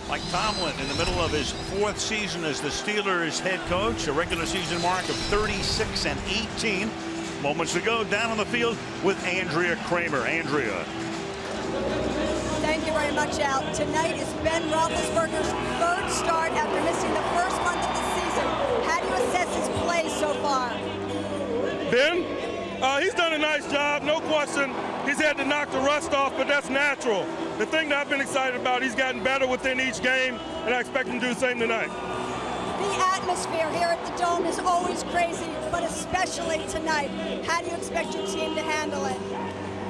Mike Tomlin in the middle of his 4th season as the Steelers head coach, a regular season mark of 36-18. Moments ago, down on the field with Andrea Kremer. Andrea. Thank you very much, Al. Tonight is Ben Roethlisberger's 3rd start after missing the first month of the season. How do you assess his play so far? Ben? He's done a nice job, no question. He's had to knock the rust off, but that's natural. The thing that I've been excited about, he's gotten better within each game, and I expect him to do the same tonight. The atmosphere here at the Dome is always crazy, but especially tonight. How do you expect your team to handle it?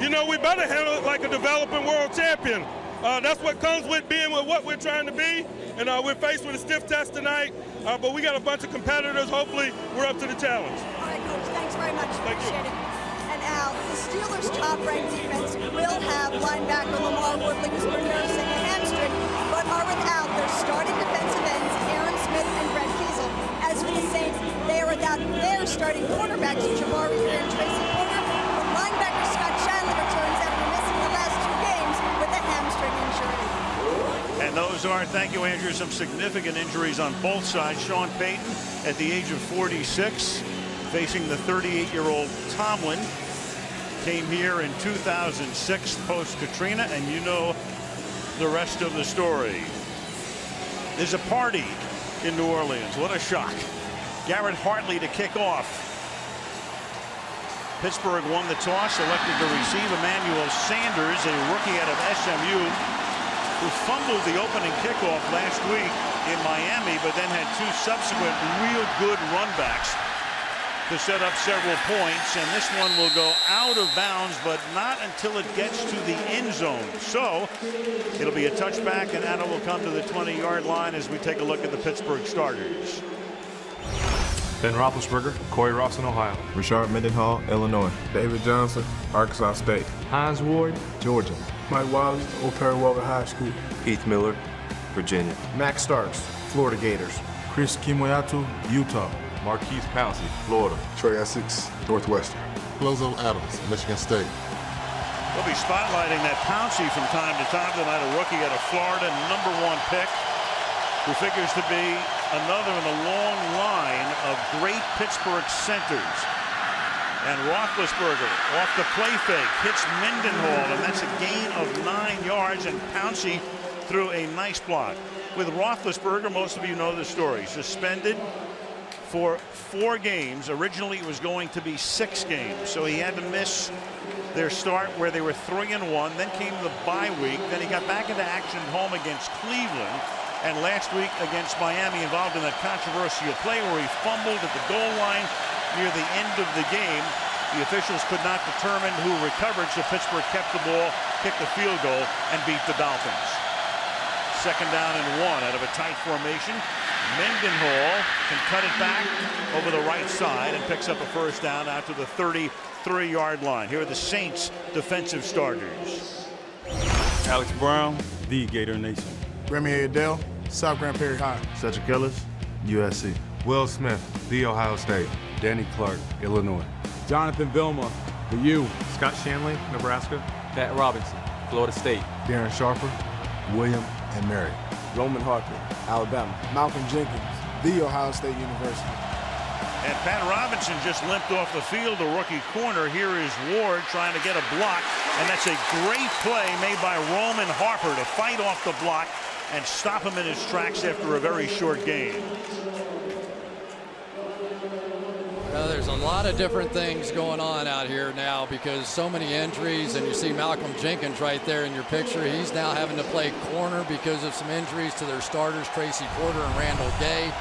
You know, we better handle it like a developing world champion. That's what comes with being with what we're trying to be, and we're faced with a stiff test tonight, but we got a bunch of competitors. Hopefully, we're up to the challenge. All right, Coach, thanks very much. Thank Appreciate you. it. And Al, the Steelers' top-ranked defense will have linebacker Lamar Woodley, who's been nursing a hamstring, but are without their starting defensive ends, Aaron Smith and Brett Kiesel. As for the Saints, they are without their starting cornerbacks, Jabari Greer and Tracy Porter, but linebacker Scott Chandler returns after missing the last 2 games with a hamstring injury. And those are, thank you, Andrew, some significant injuries on both sides. Sean Payton at the age of 46, facing the 38-year-old Tomlin. Came here in 2006 post-Katrina, and you know the rest of the story. There's a party in New Orleans. What a shock. Garrett Hartley to kick off. Pittsburgh won the toss, elected to receive Emmanuel Sanders, a rookie out of SMU, who fumbled the opening kickoff last week in Miami, but then had 2 subsequent real good runbacks to set up several points, and this one will go out of bounds, but not until it gets to the end zone. So it'll be a touchback, and Anna will come to the 20-yard line as we take a look at the Pittsburgh starters. Ben Roethlisberger, Corey Rawson, Ohio. Rashard Mendenhall, Illinois. David Johnson, Arkansas State. Hines Ward, Georgia. Mike Wallace, Old Perry Weber High School. Heath Miller, Virginia. Max Starks, Florida Gators. Chris Kimoyatu, Utah. Marquise Pouncey, Florida. Trey Essex, Northwestern. Lozo Adams, Michigan State. We'll be spotlighting that Pouncey from time to time tonight, a rookie out of Florida, #1 pick, who figures to be another in a long line of great Pittsburgh centers. And Roethlisberger off the play fake, hits Mendenhall, and that's a gain of 9 yards, and Pouncey threw a nice block. With Roethlisberger, most of you know the story. Suspended for 4 games. Originally it was going to be 6 games, so he had to miss their start where they were 3-1. Then came the bye week. Then he got back into action at home against Cleveland, and last week against Miami, involved in that controversial play where he fumbled at the goal line near the end of the game. The officials could not determine who recovered, so Pittsburgh kept the ball, kicked the field goal, and beat the Dolphins. 2nd down and 1 out of a tight formation. Mendenhall can cut it back over the right side and picks up a 1st down out to the 33-yard line. Here are the Saints defensive starters. Alex Brown, the Gator Nation. Remy Adele, South Grand Prairie High. Cedric Ellis, USC. Will Smith, The Ohio State. Danny Clark, Illinois. Jonathan Vilma, the U. Scott Shanley, Nebraska. Pat Robinson, Florida State. Darren Sharper, William and Mary. Roman Harper, Alabama. Malcolm Jenkins, The Ohio State University. And Pat Robinson just limped off the field, the rookie corner. Here is Ward trying to get a block, and that's a great play made by Roman Harper to fight off the block and stop him in his tracks after a very short game. There's a lot of different things going on out here now because so many injuries, and you see Malcolm Jenkins right there in your picture. He's now having to play corner because of some injuries to their starters, Tracy Porter and Randall Gay.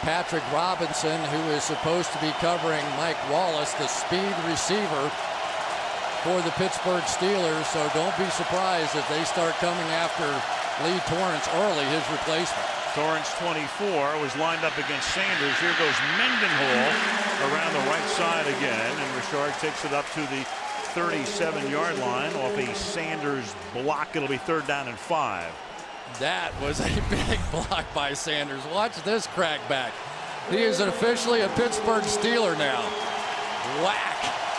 Patrick Robinson, who is supposed to be covering Mike Wallace, the speed receiver for the Pittsburgh Steelers. So don't be surprised if they start coming after Lee Torrance early, his replacement. Torrance, 24, was lined up against Sanders. Here goes Mendenhall around the right side again, and Richard takes it up to the 37-yard line off a Sanders block. It'll be 3rd down and 5. That was a big block by Sanders. Watch this crackback. He is officially a Pittsburgh Steeler now. Whack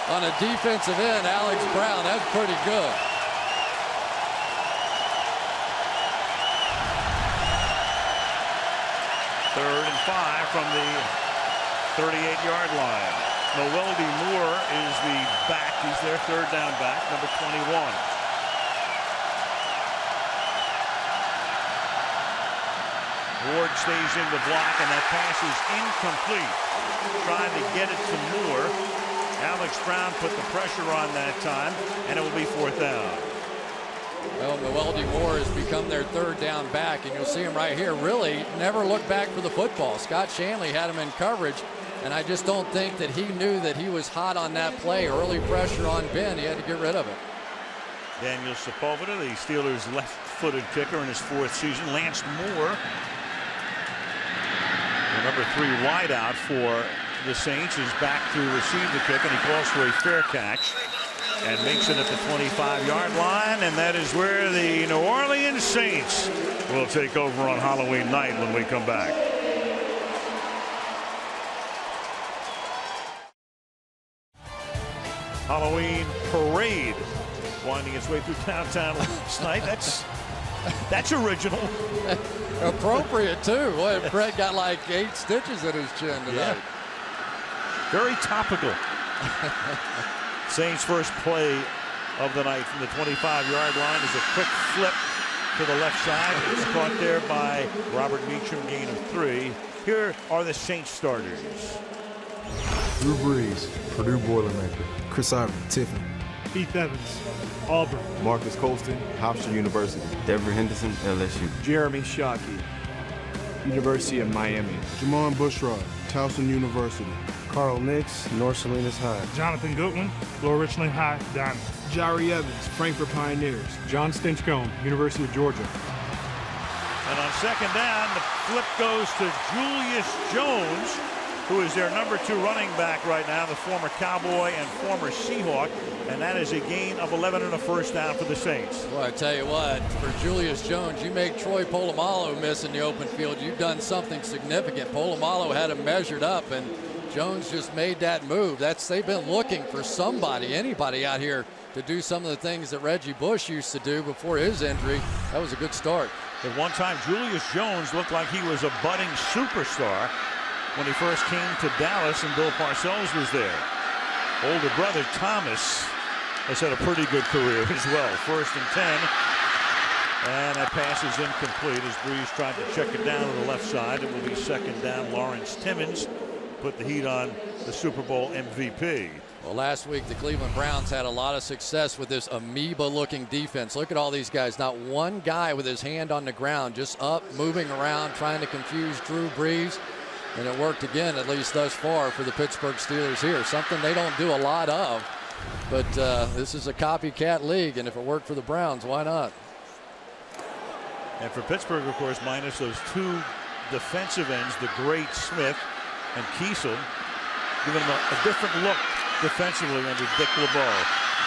on a defensive end, Alex Brown. That's pretty good. from the 38-yard line. Noeldi Moore is the back. He's their third down back, number 21. Ward stays in the block, and that pass is incomplete. Trying to get it to Moore. Alex Brown put the pressure on that time, and it will be fourth down. Well, Noeldi Moore has become their third down back, and you'll see him right here. Really never look back for the football. Scott Shanley had him in coverage, and I just don't think that he knew that he was hot on that play. Early pressure on Ben. He had to get rid of it. Daniel Sepulveda, the Steelers' left-footed kicker in his fourth season. Lance Moore, the number 3 wideout for the Saints, is back to receive the kick, and he calls for a fair catch and makes it at the 25-yard line, and that is where the New Orleans Saints will take over on Halloween night when we come back. Halloween parade winding its way through downtown last night. That's original. Appropriate too. Boy, Brett got like 8 stitches in his chin tonight. Yeah. Very topical. Saints' first play of the night from the 25-yard line is a quick flip to the left side. It's caught there by Robert Meacham, gain of 3. Here are the Saints starters. Drew Brees, Purdue Boilermaker. Chris Ivory, Tiffany. Keith Evans, Auburn. Marcus Colston, Hofstra University. Dever Henderson, LSU. Jeremy Shockey, University of Miami. Jamon Bushrod, Towson University. Carl Nix, North Salinas High. Jonathan Goodwin, Lower Richland High, Diamond. Jari Evans, Frankfurt Pioneers. John Stinchcombe, University of Georgia. And on second down, the flip goes to Julius Jones, who is their number 2 running back right now, the former Cowboy and former Seahawk, and that is a gain of 11 and a first down for the Saints. Well, I tell you what, for Julius Jones, you make Troy Polamalu miss in the open field, you've done something significant. Polamalu had him measured up, and Jones just made that move. They've been looking for somebody, anybody out here to do some of the things that Reggie Bush used to do before his injury. That was a good start. At one time, Julius Jones looked like he was a budding superstar when he first came to Dallas and Bill Parcells was there. Older brother Thomas has had a pretty good career as well. First and 10. And that pass is incomplete as Brees tried to check it down to the left side. It will be second down. Lawrence Timmons put the heat on the Super Bowl MVP. Well, last week the Cleveland Browns had a lot of success with this amoeba-looking defense. Look at all these guys. Not one guy with his hand on the ground, just up, moving around, trying to confuse Drew Brees. And it worked again, at least thus far, for the Pittsburgh Steelers here. Something they don't do a lot of. But this is a copycat league, and if it worked for the Browns, why not? And for Pittsburgh, of course, minus those 2 defensive ends, the great Smith and Kiesel, giving them a different look defensively under Dick LeBeau.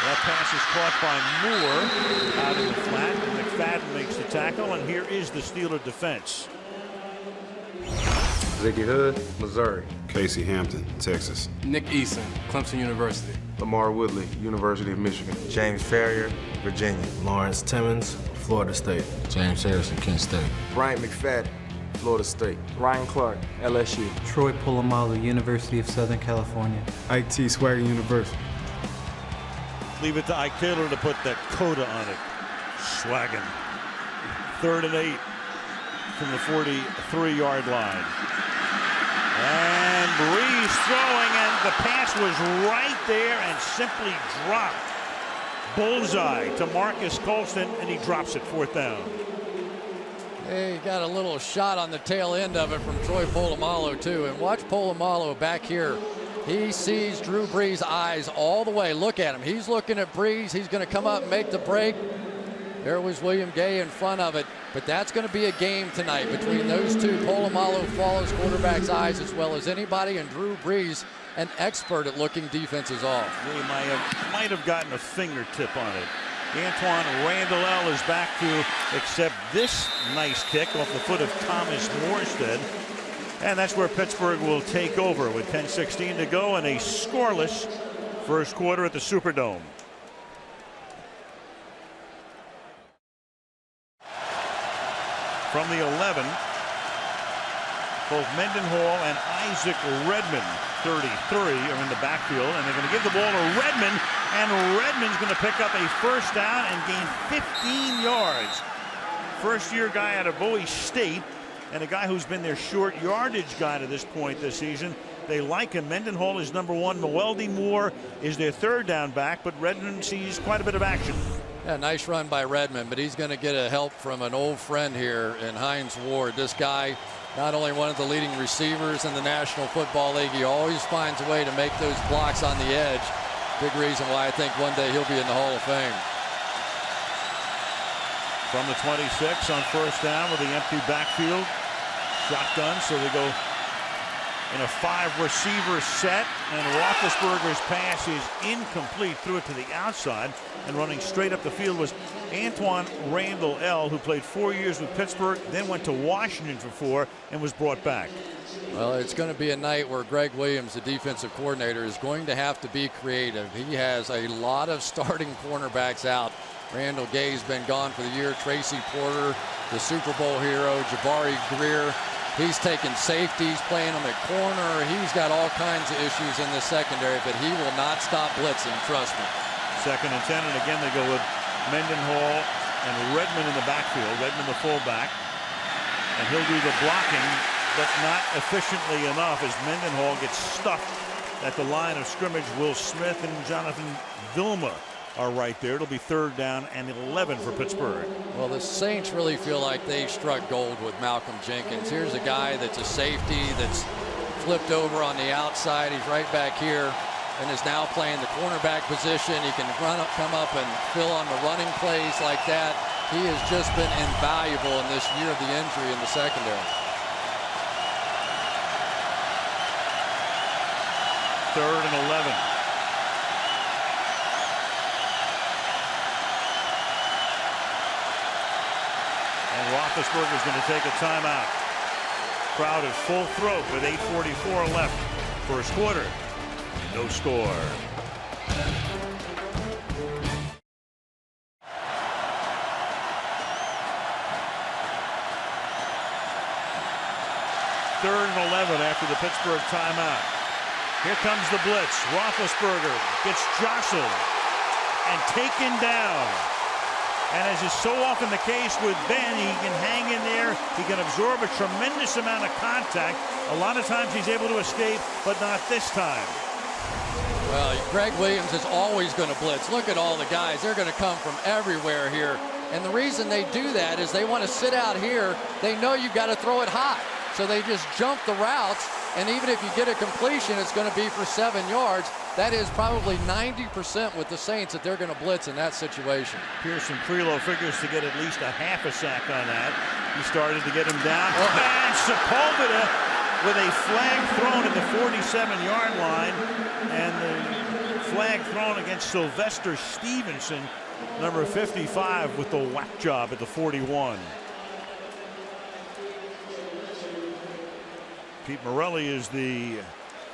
That pass is caught by Moore out in the flat, and McFadden makes the tackle, and here is the Steeler defense. Ziggy Hood, Missouri. Casey Hampton, Texas. Nick Eason, Clemson University. Lamar Woodley, University of Michigan. James Ferrier, Virginia. Lawrence Timmons, Florida State. James Harrison, Kent State. Bryant McFadden, Florida State. Ryan Clark, LSU. Troy Polamalu, University of Southern California. IT Swagger University. Leave it to Ike Taylor to put that coda on it. Swaggin. 3rd and 8 from the 43-yard line. And Brees throwing, and the pass was right there and simply dropped. Bullseye to Marcus Colston, and he drops it, 4th down. Hey, got a little shot on the tail end of it from Troy Polamalu, too. And watch Polamalu back here. He sees Drew Brees' eyes all the way. Look at him. He's looking at Brees. He's going to come up and make the break. There was William Gay in front of it. But that's going to be a game tonight between those 2. Polamalu follows quarterback's eyes as well as anybody, and Drew Brees, an expert at looking defenses off. He might have gotten a fingertip on it. Antoine Randall is back to accept this nice kick off the foot of Thomas Morstead. And that's where Pittsburgh will take over with 10:16 to go and a scoreless first quarter at the Superdome. From the 11, Both Mendenhall and Isaac Redmond, 33, are in the backfield, and they're going to give the ball to Redmond, and Redmond's going to pick up a first down and gain 15 yards. First-year guy out of Bowie State, and a guy who's been their short yardage guy to this point this season. They like him. Mendenhall is number one. Mwelde Moore is their third down back, but Redmond sees quite a bit of action. Yeah, nice run by Redmond, but he's going to get a help from an old friend here in Hines Ward. This guy, not only one of the leading receivers in the National Football League, he always finds a way to make those blocks on the edge. Big reason why I think one day he'll be in the Hall of Fame. From the 26 on first down with the empty backfield. Shotgun, so they go in a 5-receiver set, and Roethlisberger's pass is incomplete. Threw it to the outside, and running straight up the field was Antoine Randall L., who played 4 years with Pittsburgh, then went to Washington for 4 and was brought back. Well, it's going to be a night where Greg Williams, the defensive coordinator, is going to have to be creative. He has a lot of starting cornerbacks out. Randall Gay's been gone for the year. Tracy Porter, the Super Bowl hero, Jabari Greer. He's taking safeties, playing them at corner. He's got all kinds of issues in the secondary, but he will not stop blitzing, trust me. 2nd and 10, and again they go with Mendenhall and Redmond in the backfield. Redmond the fullback, and he'll do the blocking, but not efficiently enough as Mendenhall gets stuffed at the line of scrimmage. Will Smith and Jonathan Vilma are right there. It'll be 3rd down and 11 for Pittsburgh. Well, the Saints really feel like they struck gold with Malcolm Jenkins. Here's a guy that's a safety that's flipped over on the outside. He's right back here and is now playing the cornerback position. He can run up, come up and fill on the running plays like that. He has just been invaluable in this year of the injury in the secondary. 3rd and 11. And Roethlisberger's going to take a timeout. Crowd at full throat with 8:44 left. First quarter. No score. Third and 11 after the Pittsburgh timeout. Here comes the blitz. Roethlisberger gets jostled and taken down. And as is so often the case with Ben, he can hang in there. He can absorb a tremendous amount of contact. A lot of times he's able to escape, but not this time. Well, Greg Williams is always going to blitz. Look at all the guys. They're going to come from everywhere here. And the reason they do that is they want to sit out here. They know you've got to throw it high. So they just jump the routes. And even if you get a completion, it's going to be for 7 yards. That is probably 90% with the Saints that they're going to blitz in that situation. Pearson Prelo figures to get at least a half a sack on that. He started to get him down. And Sepulveda with a flag thrown at the 47-yard line. And the flag thrown against Sylvester Stevenson, number 55, with the whack job at the 41. Pete Morelli is the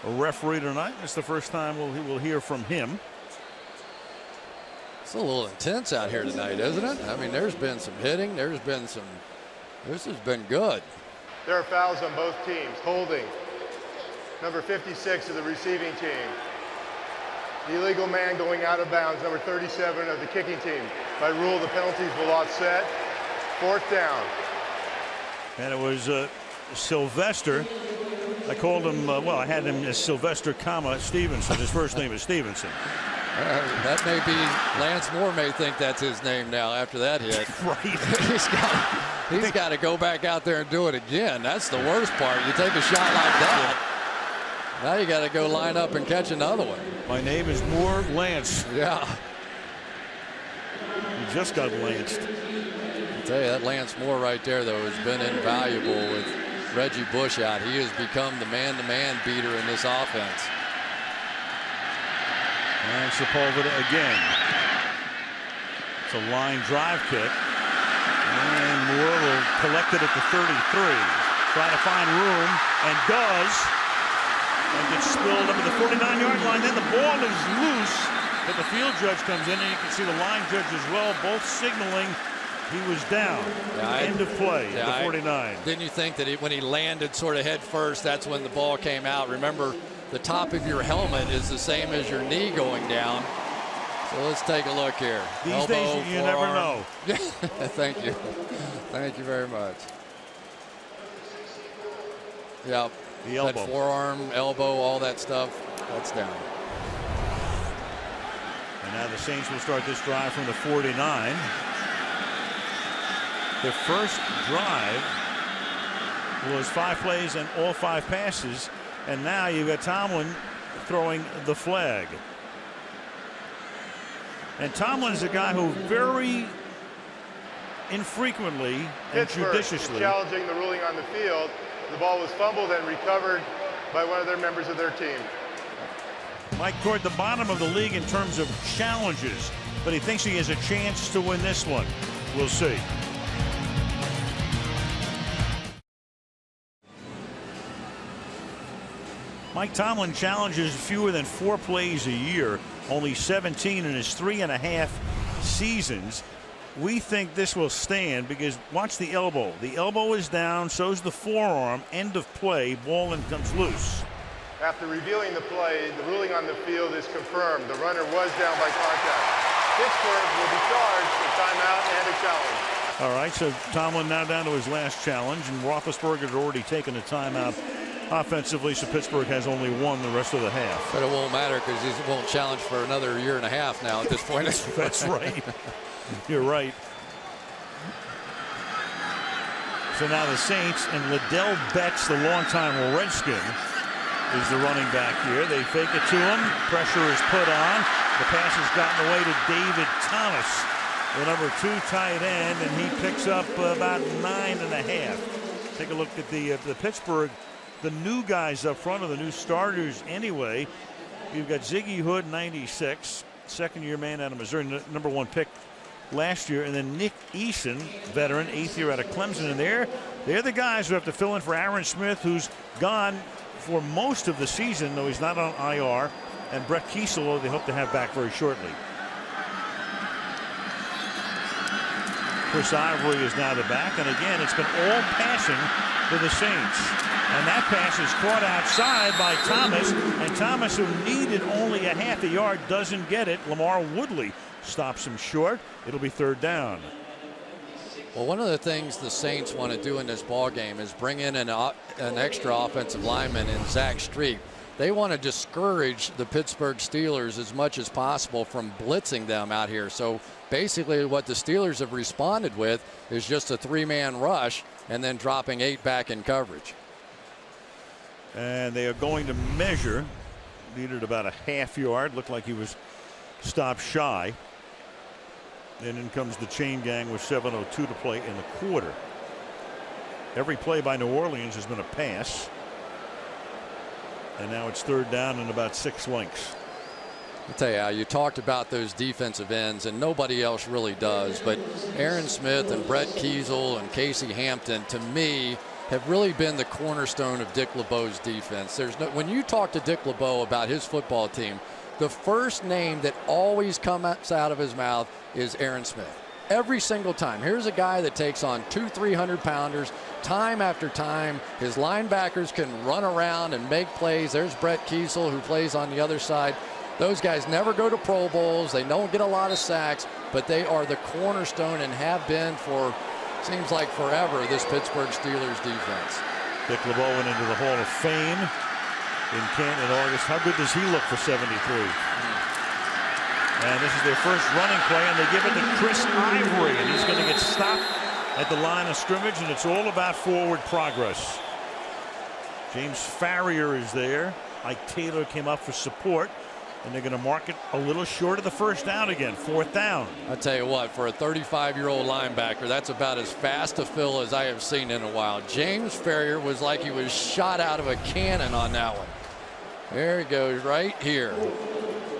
referee tonight. It's the first time we'll hear from him. It's a little intense out here tonight, isn't it? I mean, there's been some hitting. This has been good. There are fouls on both teams. Holding. Number 56 of the receiving team. The illegal man going out of bounds, number 37 of the kicking team. By rule, the penalties will offset. 4th down. And it was Sylvester. I called him, well, I had him as Sylvester, Stevenson. His first name is Stevenson. That may be, Lance Moore may think that's his name now after that hit. Right. he's got to go back out there and do it again. That's the worst part. You take a shot like that. Now you got to go line up and catch another one. My name is Moore Lance. Yeah. He just got lanced. I'll tell you, that Lance Moore right there, though, has been invaluable with Reggie Bush out. He has become the man-to-man beater in this offense. And Sepulveda again. It's a line drive kick. And Moore will collect it at the 33. Try to find room, and does. And gets spilled up at the 49-yard line. Then the ball is loose, but the field judge comes in, and you can see the line judge as well, both signaling He was down. End of play, the 49. Didn't you think that when he landed sort of head first, that's when the ball came out? Remember, the top of your helmet is the same as your knee going down. So let's take a look here. These elbow, days, you never know. Thank you. Thank you very much. Yep. The elbow. That forearm, elbow, all that stuff, that's down. And now the Saints will start this drive from the 49. Their first drive was 5 plays and all 5 passes. And now you've got Tomlin throwing the flag. And Tomlin's a guy who very infrequently and judiciously challenging the ruling on the field. The ball was fumbled and recovered by one of their members of their team. Mike toward the bottom of the league in terms of challenges, but he thinks he has a chance to win this one. We'll see. Mike Tomlin challenges fewer than 4 plays a year, only 17 in his 3.5 seasons. We think this will stand because watch the elbow. The elbow is down, so's the forearm. End of play. Ball and comes loose. After reviewing the play, the ruling on the field is confirmed. The runner was down by contact. Pittsburgh will be charged with timeout and a challenge. All right, so Tomlin now down to his last challenge, and Roethlisberger had already taken a timeout offensively, so Pittsburgh has only won the rest of the half. But it won't matter because he won't challenge for another 1.5 years now at this point. That's right. You're right. So now the Saints and Liddell Betts, the longtime Redskin, is the running back here. They fake it to him. Pressure is put on. The pass has gotten away to David Thomas, the number 2 tight end, and he picks up about 9.5. Take a look at the Pittsburgh, the new guys up front, or the new starters anyway. You've got Ziggy Hood, 96, second-year man out of Missouri, number 1 pick last year, and then Nick Eason, veteran, 8th year out of Clemson. And they're the guys who have to fill in for Aaron Smith, who's gone for most of the season, though he's not on IR, and Brett Kiesel, who they hope to have back very shortly. Chris Ivory is now the back, and again, it's been all passing to the Saints. And that pass is caught outside by Thomas, and Thomas, who needed only 0.5 yard, doesn't get it. Lamar Woodley stops him short. It'll be 3rd down. Well, one of the things the Saints want to do in this ball game is bring in an extra offensive lineman in Zach Street. They want to discourage the Pittsburgh Steelers as much as possible from blitzing them out here. So basically what the Steelers have responded with is just a 3-man rush and then dropping 8 back in coverage. And they are going to measure. Needed about 0.5 yard. Looked like he was stopped shy. And in comes the chain gang with 7:02 to play in the quarter. Every play by New Orleans has been a pass. And now it's 3rd down and about 6 lengths. I'll tell you how, you talked about those defensive ends, and nobody else really does. But Aaron Smith and Brett Kiesel and Casey Hampton, to me, have really been the cornerstone of Dick LeBeau's defense. When you talk to Dick LeBeau about his football team, the first name that always comes out of his mouth is Aaron Smith. Every single time. Here's a guy that takes on 200-300 pounders time after time. His linebackers can run around and make plays. There's Brett Kiesel, who plays on the other side. Those guys never go to Pro Bowls. They don't get a lot of sacks, but they are the cornerstone and have been for, seems like forever, this Pittsburgh Steelers defense. Dick LeBeau went into the Hall of Fame in Canton in August. How good does he look for 73? And this is their first running play, and they give it to Chris Ivory, and he's going to get stopped at the line of scrimmage, and it's all about forward progress. James Farrier is there. Ike Taylor came up for support, and they're going to mark it a little short of the 1st down again, 4th down. I tell you what, for a 35-year-old linebacker, that's about as fast a fill as I have seen in a while. James Farrier was like he was shot out of a cannon on that one. There he goes right here.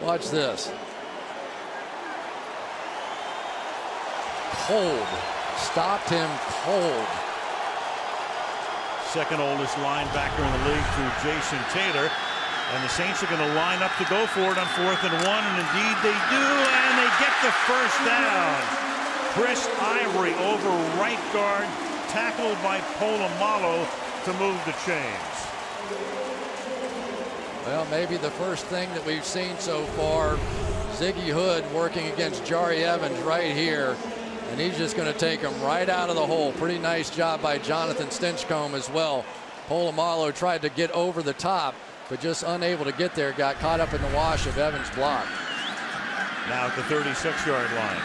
Watch this. Cold. Stopped him cold. Second oldest linebacker in the league to Jason Taylor. And the Saints are going to line up to go for it on 4th and 1. And indeed they do. And they get the 1st down. Chris Ivory over right guard, tackled by Polamalu to move the chains. Well, maybe the first thing that we've seen so far, Ziggy Hood working against Jari Evans right here, and he's just going to take him right out of the hole. Pretty nice job by Jonathan Stinchcomb as well. Polamalu tried to get over the top, but just unable to get there, got caught up in the wash of Evans' block. Now at the 36-yard line.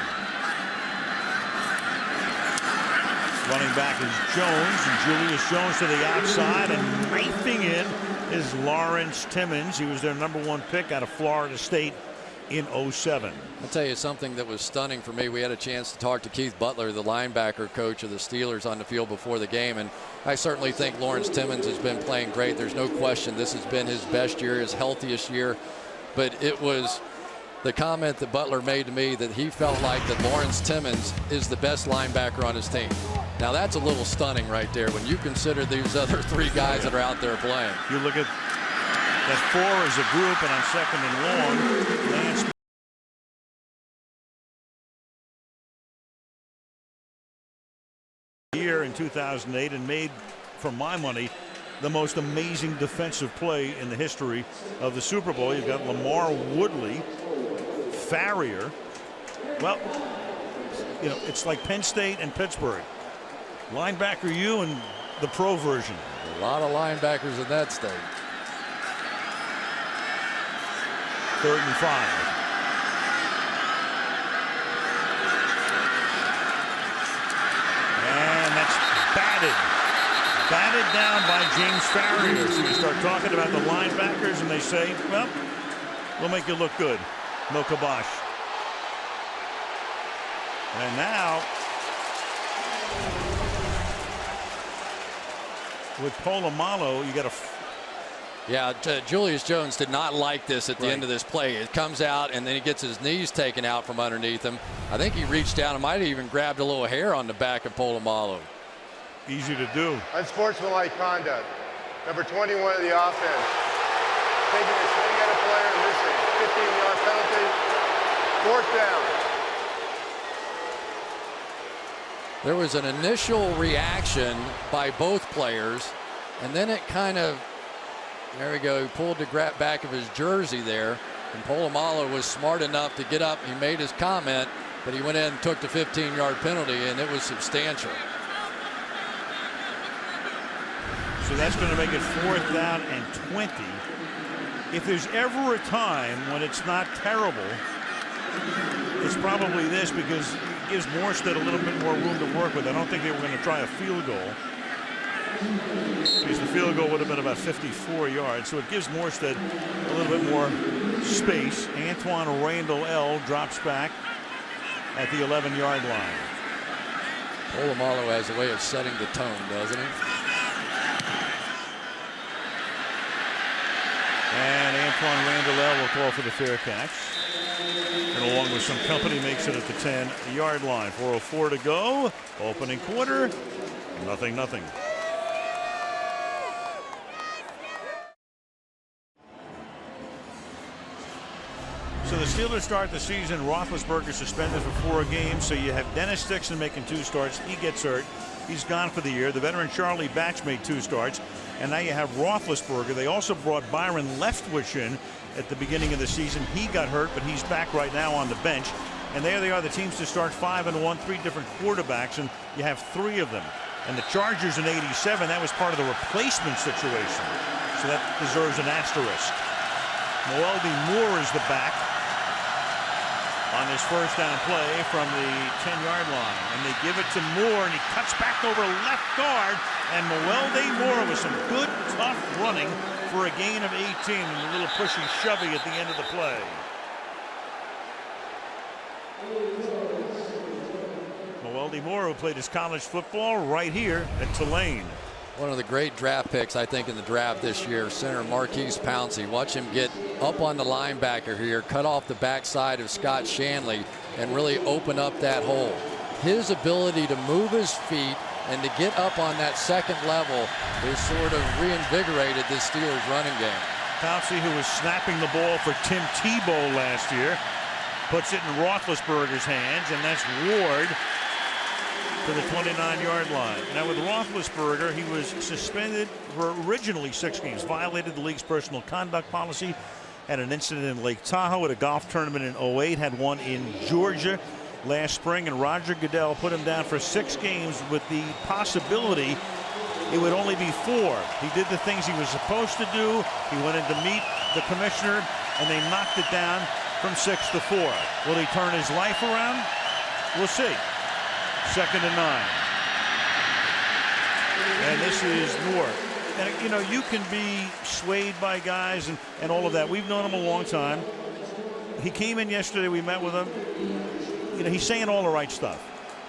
Running back is Jones, and Julius Jones to the outside, and knifing in is Lawrence Timmons. He was their #1 pick out of Florida State in '07. I'll tell you something that was stunning for me. We had a chance to talk to Keith Butler, the linebacker coach of the Steelers, on the field before the game, and I certainly think Lawrence Timmons has been playing great. There's no question this has been his best year, his healthiest year, but it was the comment that Butler made to me that he felt like that Lawrence Timmons is the best linebacker on his team. Now that's a little stunning right there when you consider these other 3 guys that are out there playing. You look at that 4 as a group, and on 2nd and long, Lance year in 2008 and made, for my money, the most amazing defensive play in the history of the Super Bowl. You've got Lamar Woodley, Farrier. Well, you know, it's like Penn State and Pittsburgh. Linebacker you and the pro version. A lot of linebackers in that state. 3rd and 5. And that's batted down by James Farrier. So you start talking about the linebackers and they say, well, we'll make you look good. No kibosh. And now with Polamalu, you got a Yeah, Julius Jones did not like this at the end of this play. It comes out, and then he gets his knees taken out from underneath him. I think he reached down and might have even grabbed a little hair on the back of Polamalu. Easy to do. Unsportsmanlike conduct. Number 21 of the offense. Taking a swing at a player and missing. 15-yard penalty. 4th down. There was an initial reaction by both players, and then it kind of, there we go, he pulled the back of his jersey there, and Polamalu was smart enough to get up. He made his comment, but he went in and took the 15-yard penalty, and it was substantial. So that's going to make it 4th down and 20. If there's ever a time when it's not terrible, it's probably this, because it gives Morstead a little bit more room to work with. I don't think they were going to try a field goal, because the field goal would have been about 54 yards. So it gives Morstead a little bit more space. Antoine Randall L drops back at the 11-yard line. Polamalu has a way of setting the tone, doesn't he? And Antoine Randall L will call for the fair catch. And along with some company makes it at the 10-yard line. 4:04 to go. Opening quarter. 0-0. So the Steelers start the season. Roethlisberger suspended for 4 games. So you have Dennis Dixon making 2 starts. He gets hurt. He's gone for the year. The veteran Charlie Batch made 2 starts. And now you have Roethlisberger. They also brought Byron Leftwich in at the beginning of the season. He got hurt, but he's back right now on the bench. And there they are, the teams to start 5-1, 3 different quarterbacks, and you have 3 of them. And the Chargers in '87, that was part of the replacement situation. So that deserves an asterisk. Moelde Moore is the back on his first down play from the 10-yard line. And they give it to Moore, and he cuts back over left guard. And Moelde Moore with some good, tough running for a gain of 18 and a little pushy shovey at the end of the play. Moelde Moore, who played his college football right here at Tulane. One of the great draft picks, I think, in the draft this year, center Marquise Pouncey. Watch him get up on the linebacker here, cut off the backside of Scott Shanley, and really open up that hole. His ability to move his feet and to get up on that second level has sort of reinvigorated this Steelers running game. Pouncey, who was snapping the ball for Tim Tebow last year, puts it in Roethlisberger's hands, and that's Ward to the 29-yard line. Now with Roethlisberger, he was suspended for originally 6 games, violated the league's personal conduct policy, had an incident in Lake Tahoe at a golf tournament in 08, had one in Georgia last spring, and Roger Goodell put him down for 6 games with the possibility it would only be 4. He did the things he was supposed to do. He went in to meet the commissioner, and they knocked it down from 6 to 4. Will he turn his life around? We'll see. 2nd and 9. And this is Moore. And, you know, you can be swayed by guys and all of that. We've known him a long time. He came in yesterday. We met with him. You know, he's saying all the right stuff.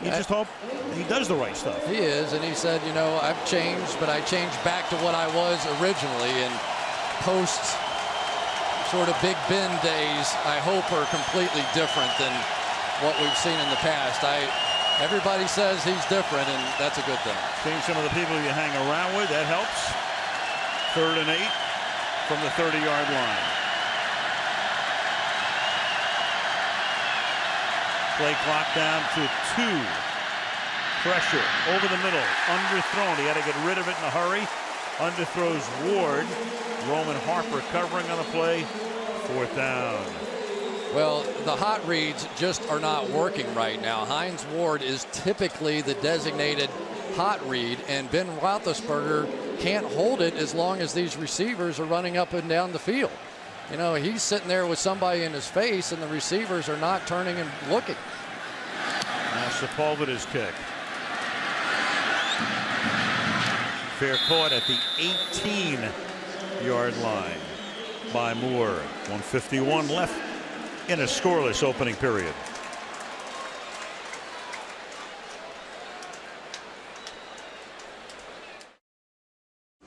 You just hope he does the right stuff. He is, and he said, you know, I've changed, but I changed back to what I was originally. And post sort of Big Ben days, I hope, are completely different than what we've seen in the past. Everybody says he's different, and that's a good thing. Seeing some of the people you hang around with, that helps. 3rd and 8 from the 30-yard line. Play clock down to 2. Pressure over the middle, underthrown. He had to get rid of it in a hurry. Underthrows Ward. Roman Harper covering on the play. 4th down. Well, the hot reads just are not working right now. Hines Ward is typically the designated hot read, and Ben Roethlisberger can't hold it as long as these receivers are running up and down the field. You know, he's sitting there with somebody in his face, and the receivers are not turning and looking. Now Sepulveda's kick. Fair caught at the 18-yard line by Moore. 1:51 left in a scoreless opening period.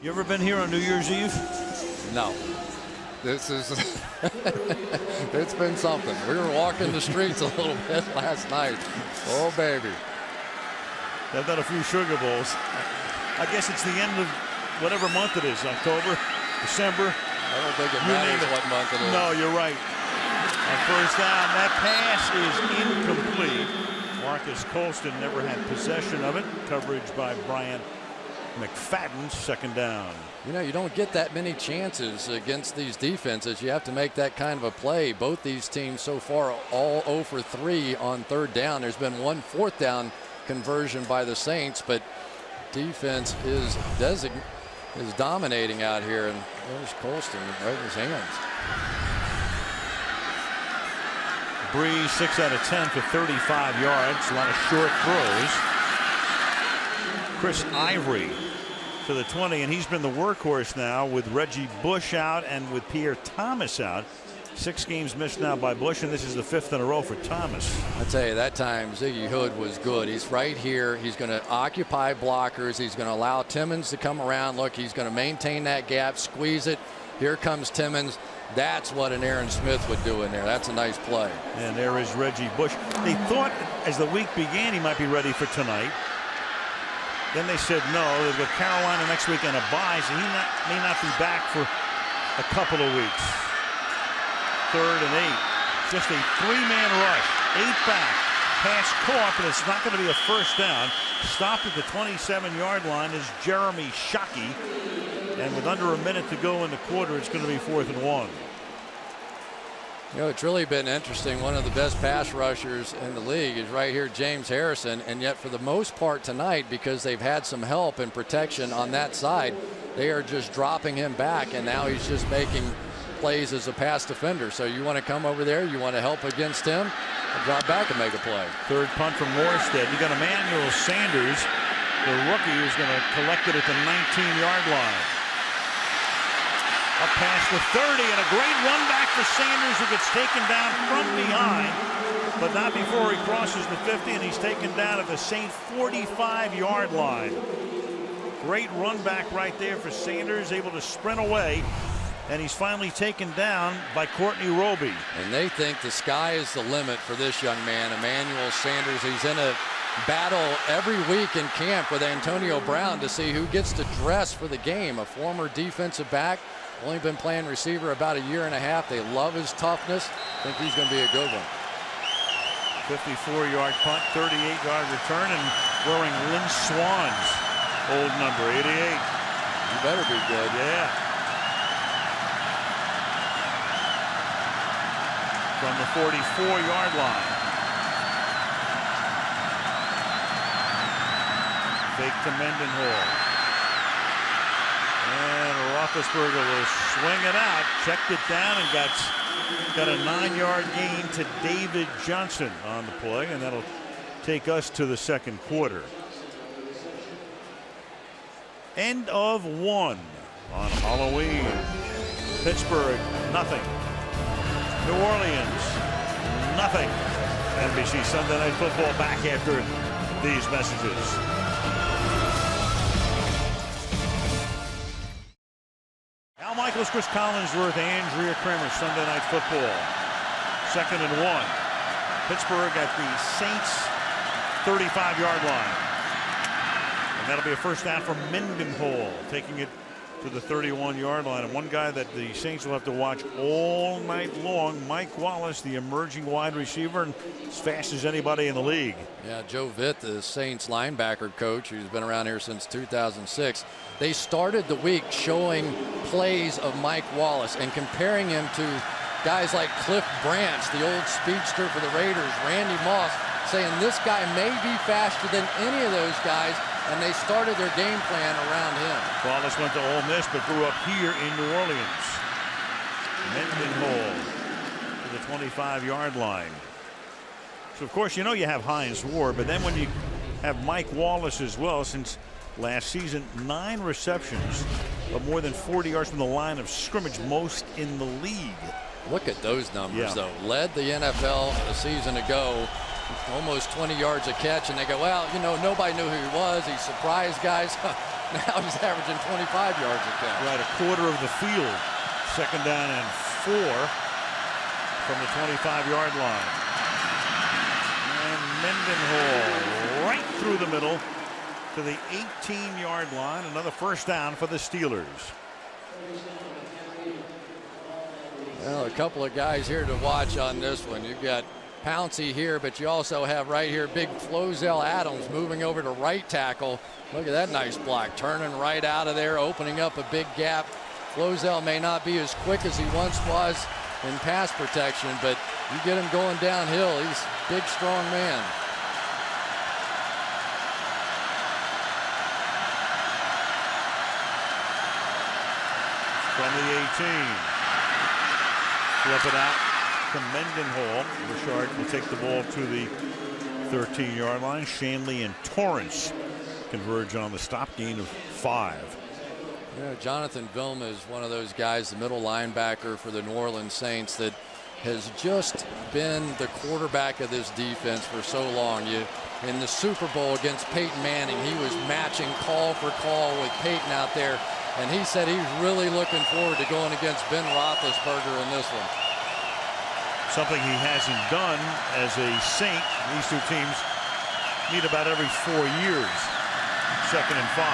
You ever been here on New Year's Eve? No. This is it's been something. We were walking the streets a little bit last night. Oh baby. They've done a few sugar bowls. I guess it's the end of whatever month it is, October, December. I don't think it matters what month it is. No, you're right. On 1st down, that pass is incomplete. Marcus Colston never had possession of it. Coverage by Brian McFadden. 2nd down. You know, you don't get that many chances against these defenses. You have to make that kind of a play. Both these teams so far all 0 for 3 on 3rd down. There's been 1 4th down conversion by the Saints, but defense is dominating out here, and there's Colston right in his hands. Breeze 6 out of 10 for 35 yards. A lot of short throws. Chris Ivory to the 20, and he's been the workhorse now with Reggie Bush out and with Pierre Thomas out. 6 games missed now by Bush, and this is the 5th in a row for Thomas. I tell you, that time Ziggy Hood was good. He's right here. He's going to occupy blockers. He's going to allow Timmons to come around. Look, he's going to maintain that gap, squeeze it. Here comes Timmons. That's what an Aaron Smith would do in there. That's a nice play. And there is Reggie Bush. They thought as the week began he might be ready for tonight. Then they said no. They've got Carolina next week and a bye, so he may not be back for a couple of weeks. 3rd and 8. Just a 3-man rush. 8 back. Pass caught, but it's not going to be a 1st down. Stopped at the 27-yard line is Jeremy Shockey. And with under a minute to go in the quarter, it's going to be 4th and 1. You know, it's really been interesting. One of the best pass rushers in the league is right here, James Harrison. And yet, for the most part tonight, because they've had some help and protection on that side, they are just dropping him back. And now he's just making plays as a pass defender. So you want to come over there, you want to help against him, and drop back and make a play. 3rd punt from Morstead. You got Emmanuel Sanders, the rookie, who's going to collect it at the 19-yard line. Up past the 30, and a great run back for Sanders, who gets taken down from behind, but not before he crosses the 50, and he's taken down at the Saint 45-yard line. Great run back right there for Sanders, able to sprint away, and he's finally taken down by Courtney Roby. And they think the sky is the limit for this young man, Emmanuel Sanders. He's in a battle every week in camp with Antonio Brown to see who gets to dress for the game. A former defensive back, only been playing receiver about a year and a half. They love his toughness. Think he's going to be a good one. 54-yard punt, 38-yard return, and wearing Lynn Swann's old number, 88. You better be good. Yeah. From the 44-yard line. Fake to Mendenhall. And Roethlisberger will swing it out, checked it down, and got a 9-yard gain to David Johnson on the play, and that'll take us to the second quarter. End of one on Halloween. Pittsburgh, nothing. New Orleans, nothing. NBC Sunday Night Football back after these messages. Al Michaels, Chris Collinsworth, Andrea Kramer, Sunday Night Football. 2nd and 1. Pittsburgh at the Saints 35-yard line. And that'll be a first down for Mendenhall, taking it to the 31-yard line. And one guy that the Saints will have to watch all night long, Mike Wallace, the emerging wide receiver, and as fast as anybody in the league. Yeah, Joe Vitt, the Saints linebacker coach, who's been around here since 2006. They started the week showing plays of Mike Wallace and comparing him to guys like Cliff Branch, the old speedster for the Raiders, Randy Moss, saying this guy may be faster than any of those guys, and they started their game plan around him. Wallace went to Ole Miss but grew up here in New Orleans. Mendenhall to the 25-yard line. So of course you know you have Hines Ward, but then when you have Mike Wallace as well, since last season, 9 receptions of more than 40 yards from the line of scrimmage, most in the league. Look at those numbers, though. Led the NFL a season ago, almost 20 yards a catch, and they go, well, you know, nobody knew who he was. He surprised guys. Now he's averaging 25 yards a catch. Right, a quarter of the field. 2nd down and 4 from the 25-yard line. And Mendenhall right through the middle to the 18-yard line. Another first down for the Steelers. Well, a couple of guys here to watch on this one. You've got Pouncey here, but you also have right here big Flozell Adams moving over to right tackle. Look at that nice block, turning right out of there, opening up a big gap. Flozell may not be as quick as he once was in pass protection, but you get him going downhill, he's a big, strong man. From the 18. Flip it out to Mendenhall. Richard will take the ball to the 13-yard line. Shanley and Torrance converge on the stop, gain of 5. Yeah, Jonathan Vilma is one of those guys, the middle linebacker for the New Orleans Saints, that has just been the quarterback of this defense for so long. In the Super Bowl against Peyton Manning, he was matching call for call with Peyton out there. And he said he's really looking forward to going against Ben Roethlisberger in this one. Something he hasn't done as a Saint. These two teams meet about every 4 years. 2nd and 5.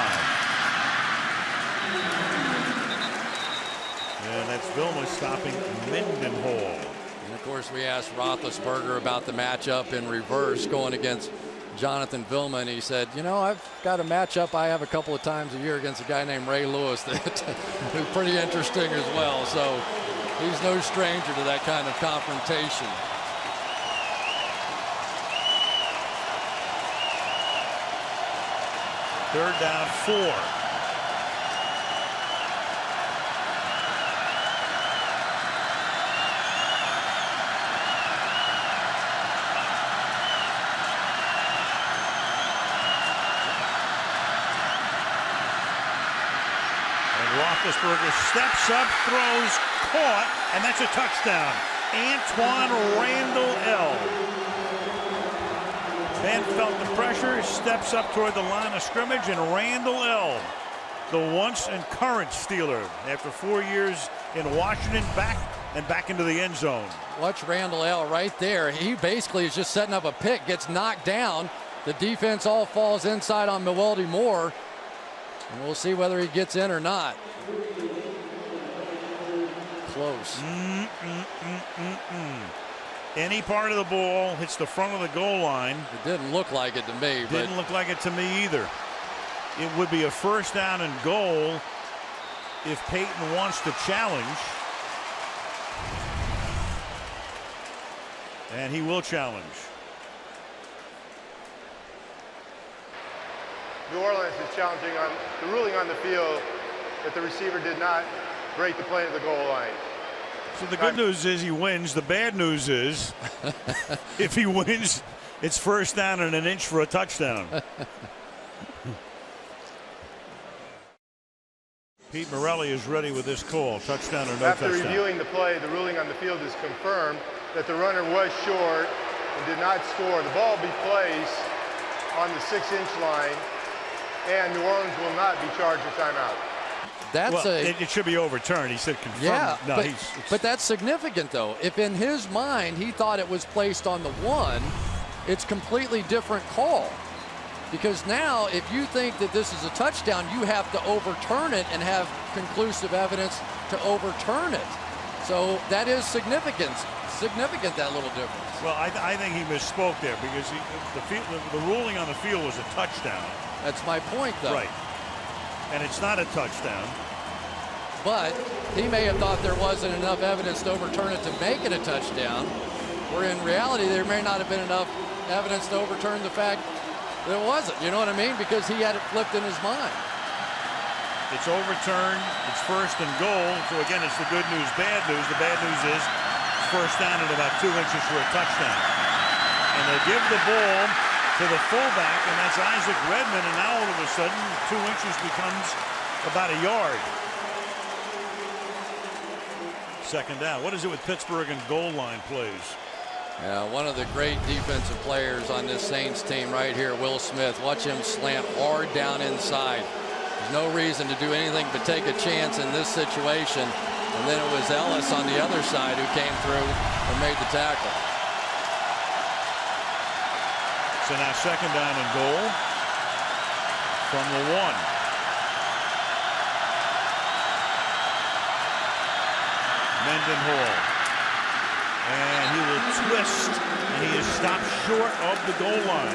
And that's Vilma stopping Mendenhall. And of course, we asked Roethlisberger about the matchup in reverse going against Jonathan Vilma, and he said, you know, I've got a matchup I have a couple of times a year against a guy named Ray Lewis that is pretty interesting as well. So he's no stranger to that kind of confrontation. Third down, 4. Roethlisberger steps up, throws, caught, and that's a touchdown. Antoine Randall L. Ben felt the pressure, steps up toward the line of scrimmage, and Randall L., the once and current Steeler, after 4 years in Washington, back into the end zone. Watch Randall L. right there. He basically is just setting up a pick, gets knocked down. The defense all falls inside on Mewelde Moore. And we'll see whether he gets in or not. Close. Any part of the ball hits the front of the goal line. It didn't look like it to me. Didn't look like it to me either. It would be a first down and goal if Peyton wants to challenge. And he will challenge. New Orleans is challenging on the ruling on the field that the receiver did not break the play at the goal line. So the good news is he wins. The bad news is if he wins, it's first down and an inch for a touchdown. Pete Morelli is ready with this call. Touchdown or no After touchdown. reviewing the play, the ruling on the field is confirmed that the runner was short and did not score. The ball will be placed on the 6-inch line, and New Orleans will not be charged a timeout. That's it should be overturned. He said confirmed. Yeah, no, but that's significant, though. If in his mind he thought it was placed on the 1, it's completely different call. Because now, if you think that this is a touchdown, you have to overturn it and have conclusive evidence to overturn it. So that is significant, that little difference. Well, I think he misspoke there because the ruling on the field was a touchdown. That's my point, though. Right. And it's not a touchdown. But he may have thought there wasn't enough evidence to overturn it to make it a touchdown, where in reality there may not have been enough evidence to overturn the fact that it wasn't. You know what I mean? Because he had it flipped in his mind. It's overturned. It's first and goal. So again, it's the good news, bad news. The bad news is it's first down at about 2 inches for a touchdown. And they give the ball to the fullback, and that's Isaac Redman. And now all of a sudden, 2 inches becomes about a yard. Second down. What is it with Pittsburgh and goal line plays? Yeah, one of the great defensive players on this Saints team right here, Will Smith. Watch him slant hard down inside. There's no reason to do anything but take a chance in this situation. And then it was Ellis on the other side who came through and made the tackle. So now second down and goal from the 1. Mendenhall. And he will twist, and he is stopped short of the goal line.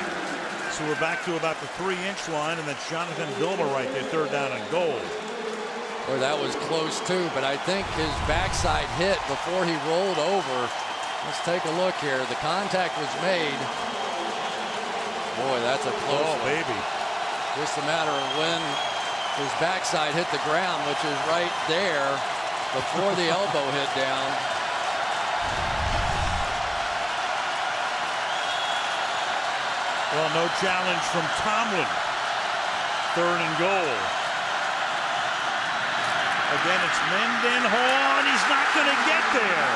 So we're back to about the 3-inch line, and that's Jonathan Vilma right there, third down and goal. Boy, that was close too, but I think his backside hit before he rolled over. Let's take a look here. The contact was made. Boy, that's a close one. Baby. Just a matter of when his backside hit the ground, which is right there before the elbow hit down. Well, no challenge from Tomlin. Third and goal. Again, it's Mendenhall, and he's not going to get there.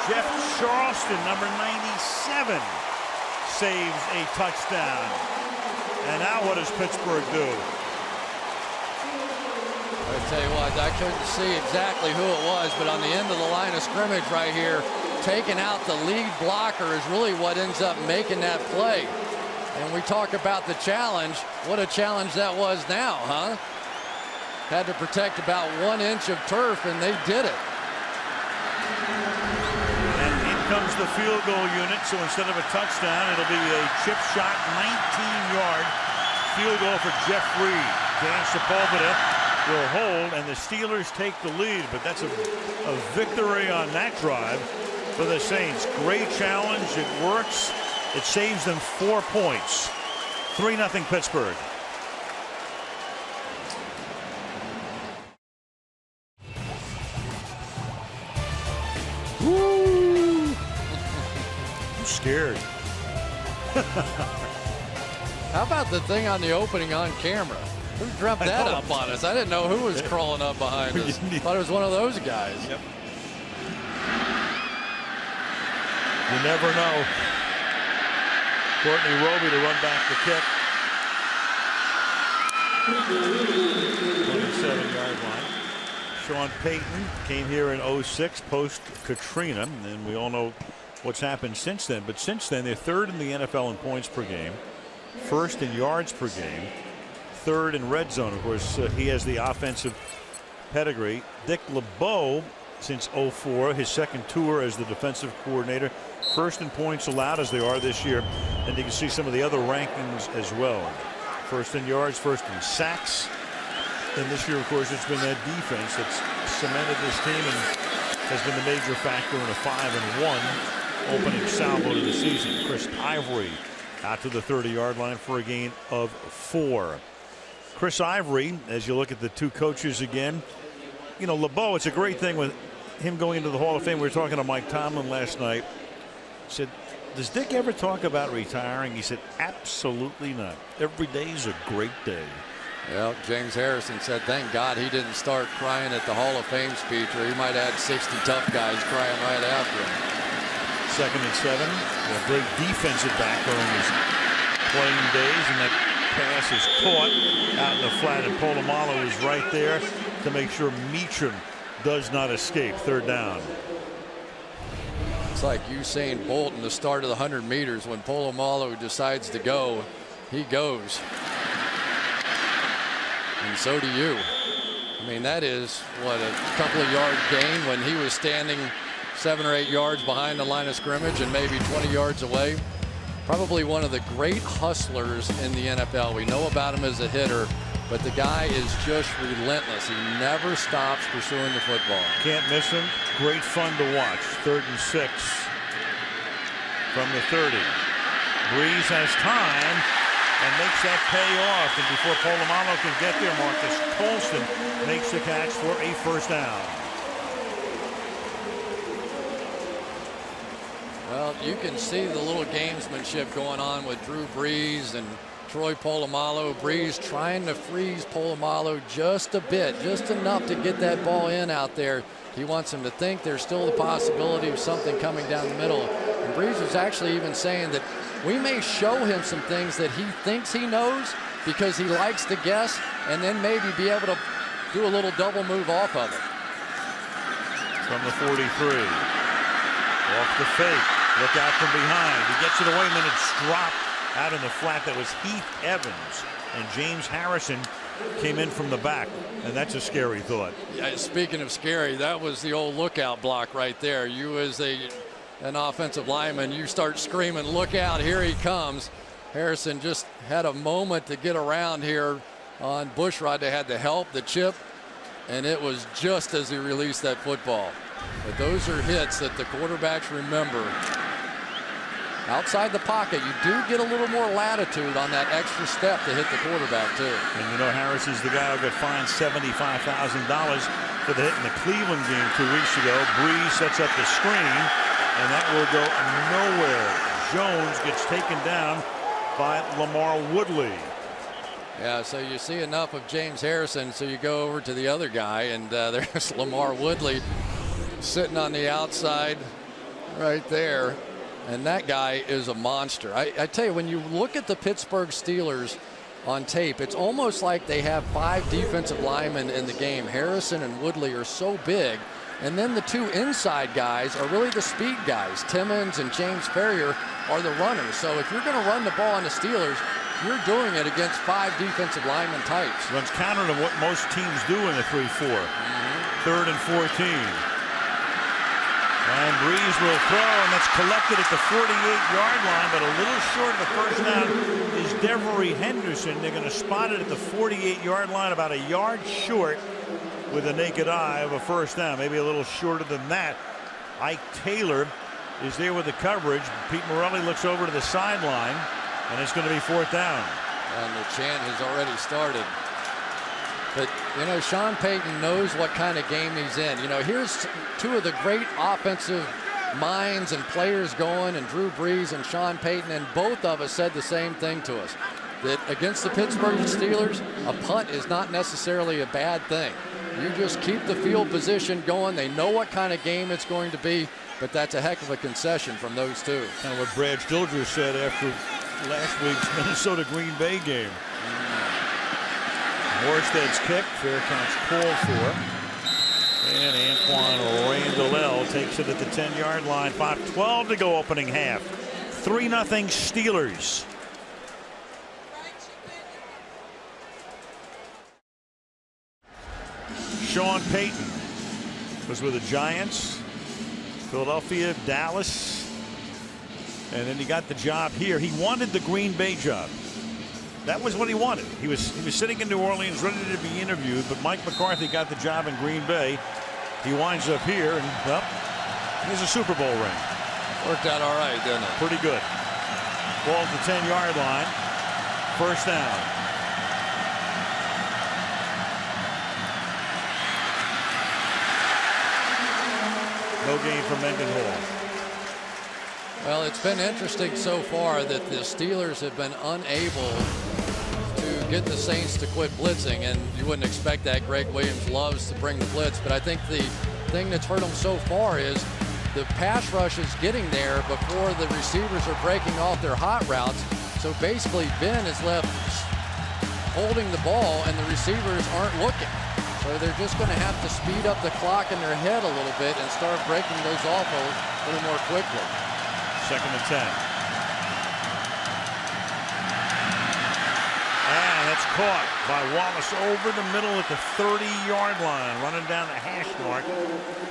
Jeff Charleston, number 97, saves a touchdown. And now what does Pittsburgh do? I tell you what, I couldn't see exactly who it was, but on the end of the line of scrimmage right here, taking out the lead blocker is really what ends up making that play. And we talk about the challenge. What a challenge that was now, huh? Had to protect about 1 inch of turf, and they did it. And in comes the field goal unit, so instead of a touchdown, it'll be a chip shot, 19-yard field goal for Jeff Reed. Dan Sepulveda will hold, and the Steelers take the lead, but that's a victory on that drive for the Saints. Great challenge. It works. It saves them 4 points. 3-0 Pittsburgh. Woo! I'm scared. How about the thing on the opening on camera? Who dreamt that up on us? I didn't know who was crawling up behind us. Thought it was one of those guys. Yep. You never know. Courtney Roby to run back the kick. 27-yard line. Sean Payton came here in 06 post Katrina, and we all know what's happened since then. But since then, they're third in the NFL in points per game, first in yards per game, third in red zone. Of course, he has the offensive pedigree. Dick LeBeau since 04, his second tour as the defensive coordinator. First in points allowed, as they are this year, and you can see some of the other rankings as well. First in yards, first in sacks, and this year, of course, it's been that defense that's cemented this team and has been the major factor in a 5-1 opening salvo to the season. Chris Ivory out to the 30-yard line for a gain of 4. Chris Ivory, as you look at the two coaches again, you know, LeBeau, it's a great thing with him going into the Hall of Fame. We were talking to Mike Tomlin last night. He said, does Dick ever talk about retiring? He said, absolutely not. Every day is a great day. Well, James Harrison said, thank God he didn't start crying at the Hall of Fame speech, or he might have had 60 tough guys crying right after him. 2nd and 7. A great defensive back during his playing days, and that pass is caught out in the flat, and Polamalu is right there to make sure Meacham does not escape. 3rd down. It's like Usain Bolt in the start of the 100 meters. When Polamalu decides to go, he goes. And so do you. I mean, that is, what, a couple of yard gain when he was standing 7 or 8 yards behind the line of scrimmage and maybe 20 yards away. Probably one of the great hustlers in the NFL. We know about him as a hitter, but the guy is just relentless. He never stops pursuing the football. Can't miss him. Great fun to watch. 3rd and 6 from the 30. Breeze has time and makes that pay off. And before Polamalu can get there, Marcus Colston makes the catch for a 1st down. Well, you can see the little gamesmanship going on with Drew Brees and Troy Polamalu. Brees trying to freeze Polamalu just a bit, just enough to get that ball in out there. He wants him to think there's still the possibility of something coming down the middle. And Brees was actually even saying that we may show him some things that he thinks he knows because he likes to guess, and then maybe be able to do a little double move off of it. From the 43. Off the fake. Look out from behind. He gets it away, and then it's dropped out in the flat. That was Heath Evans, and James Harrison came in from the back, and that's a scary thought. Yeah, speaking of scary, that was the old lookout block right there. You as an offensive lineman, you start screaming, look out, here he comes. Harrison just had a moment to get around here on Bushrod. They had the help, the chip, and it was just as he released that football. But those are hits that the quarterbacks remember. Outside the pocket, you do get a little more latitude on that extra step to hit the quarterback, too. And you know, Harris is the guy who got fined $75,000 for the hit in the Cleveland game 2 weeks ago. Breeze sets up the screen, and that will go nowhere. Jones gets taken down by Lamar Woodley. Yeah, so you see enough of James Harrison, so you go over to the other guy, and there's Lamar Woodley sitting on the outside right there. And that guy is a monster. I tell you, when you look at the Pittsburgh Steelers on tape, it's almost like they have 5 defensive linemen in the game. Harrison and Woodley are so big. And then the 2 inside guys are really the speed guys. Timmons and James Ferrier are the runners. So if you're going to run the ball on the Steelers, you're doing it against 5 defensive lineman types. Runs counter to what most teams do in a 3-4. 3rd and 14. And Breeze will throw, and that's collected at the 48-yard line, but a little short of the 1st down is Devery Henderson. They're going to spot it at the 48-yard line, about a yard short with a naked eye of a 1st down, maybe a little shorter than that. Ike Taylor is there with the coverage. Pete Morelli looks over to the sideline, and it's going to be 4th down. And the chant has already started. But, you know, Sean Payton knows what kind of game he's in. You know, here's 2 of the great offensive minds and players going, and Drew Brees and Sean Payton, and both of us said the same thing to us, that against the Pittsburgh Steelers, a punt is not necessarily a bad thing. You just keep the field position going. They know what kind of game it's going to be, but that's a heck of a concession from those 2. Kind of what Brad Stilger said after last week's Minnesota-Green Bay game. Morstead's kick, fair count's called for. And Antoine Randall takes it at the 10-yard line. 5:12 to go opening half. 3-0 Steelers. Sean Payton Was with the Giants, Philadelphia, Dallas, and then he got the job here. He wanted the Green Bay job. That was what he wanted. He was sitting in New Orleans ready to be interviewed, but Mike McCarthy got the job in Green Bay. He winds up here, and well, here's a Super Bowl ring. Worked out all right, didn't it? Pretty good. Ball at the 10-yard line. First down. No gain for Mendenhall. Well, it's been interesting so far that the Steelers have been unable to get the Saints to quit blitzing, and you wouldn't expect that. Greg Williams loves to bring the blitz, but I think the thing that's hurt them so far is the pass rush is getting there before the receivers are breaking off their hot routes. So basically, Ben is left holding the ball, and the receivers aren't looking. So they're just going to have to speed up the clock in their head a little bit and start breaking those off a little more quickly. Second and 10. And that's caught by Wallace over the middle at the 30-yard line, running down the hash mark.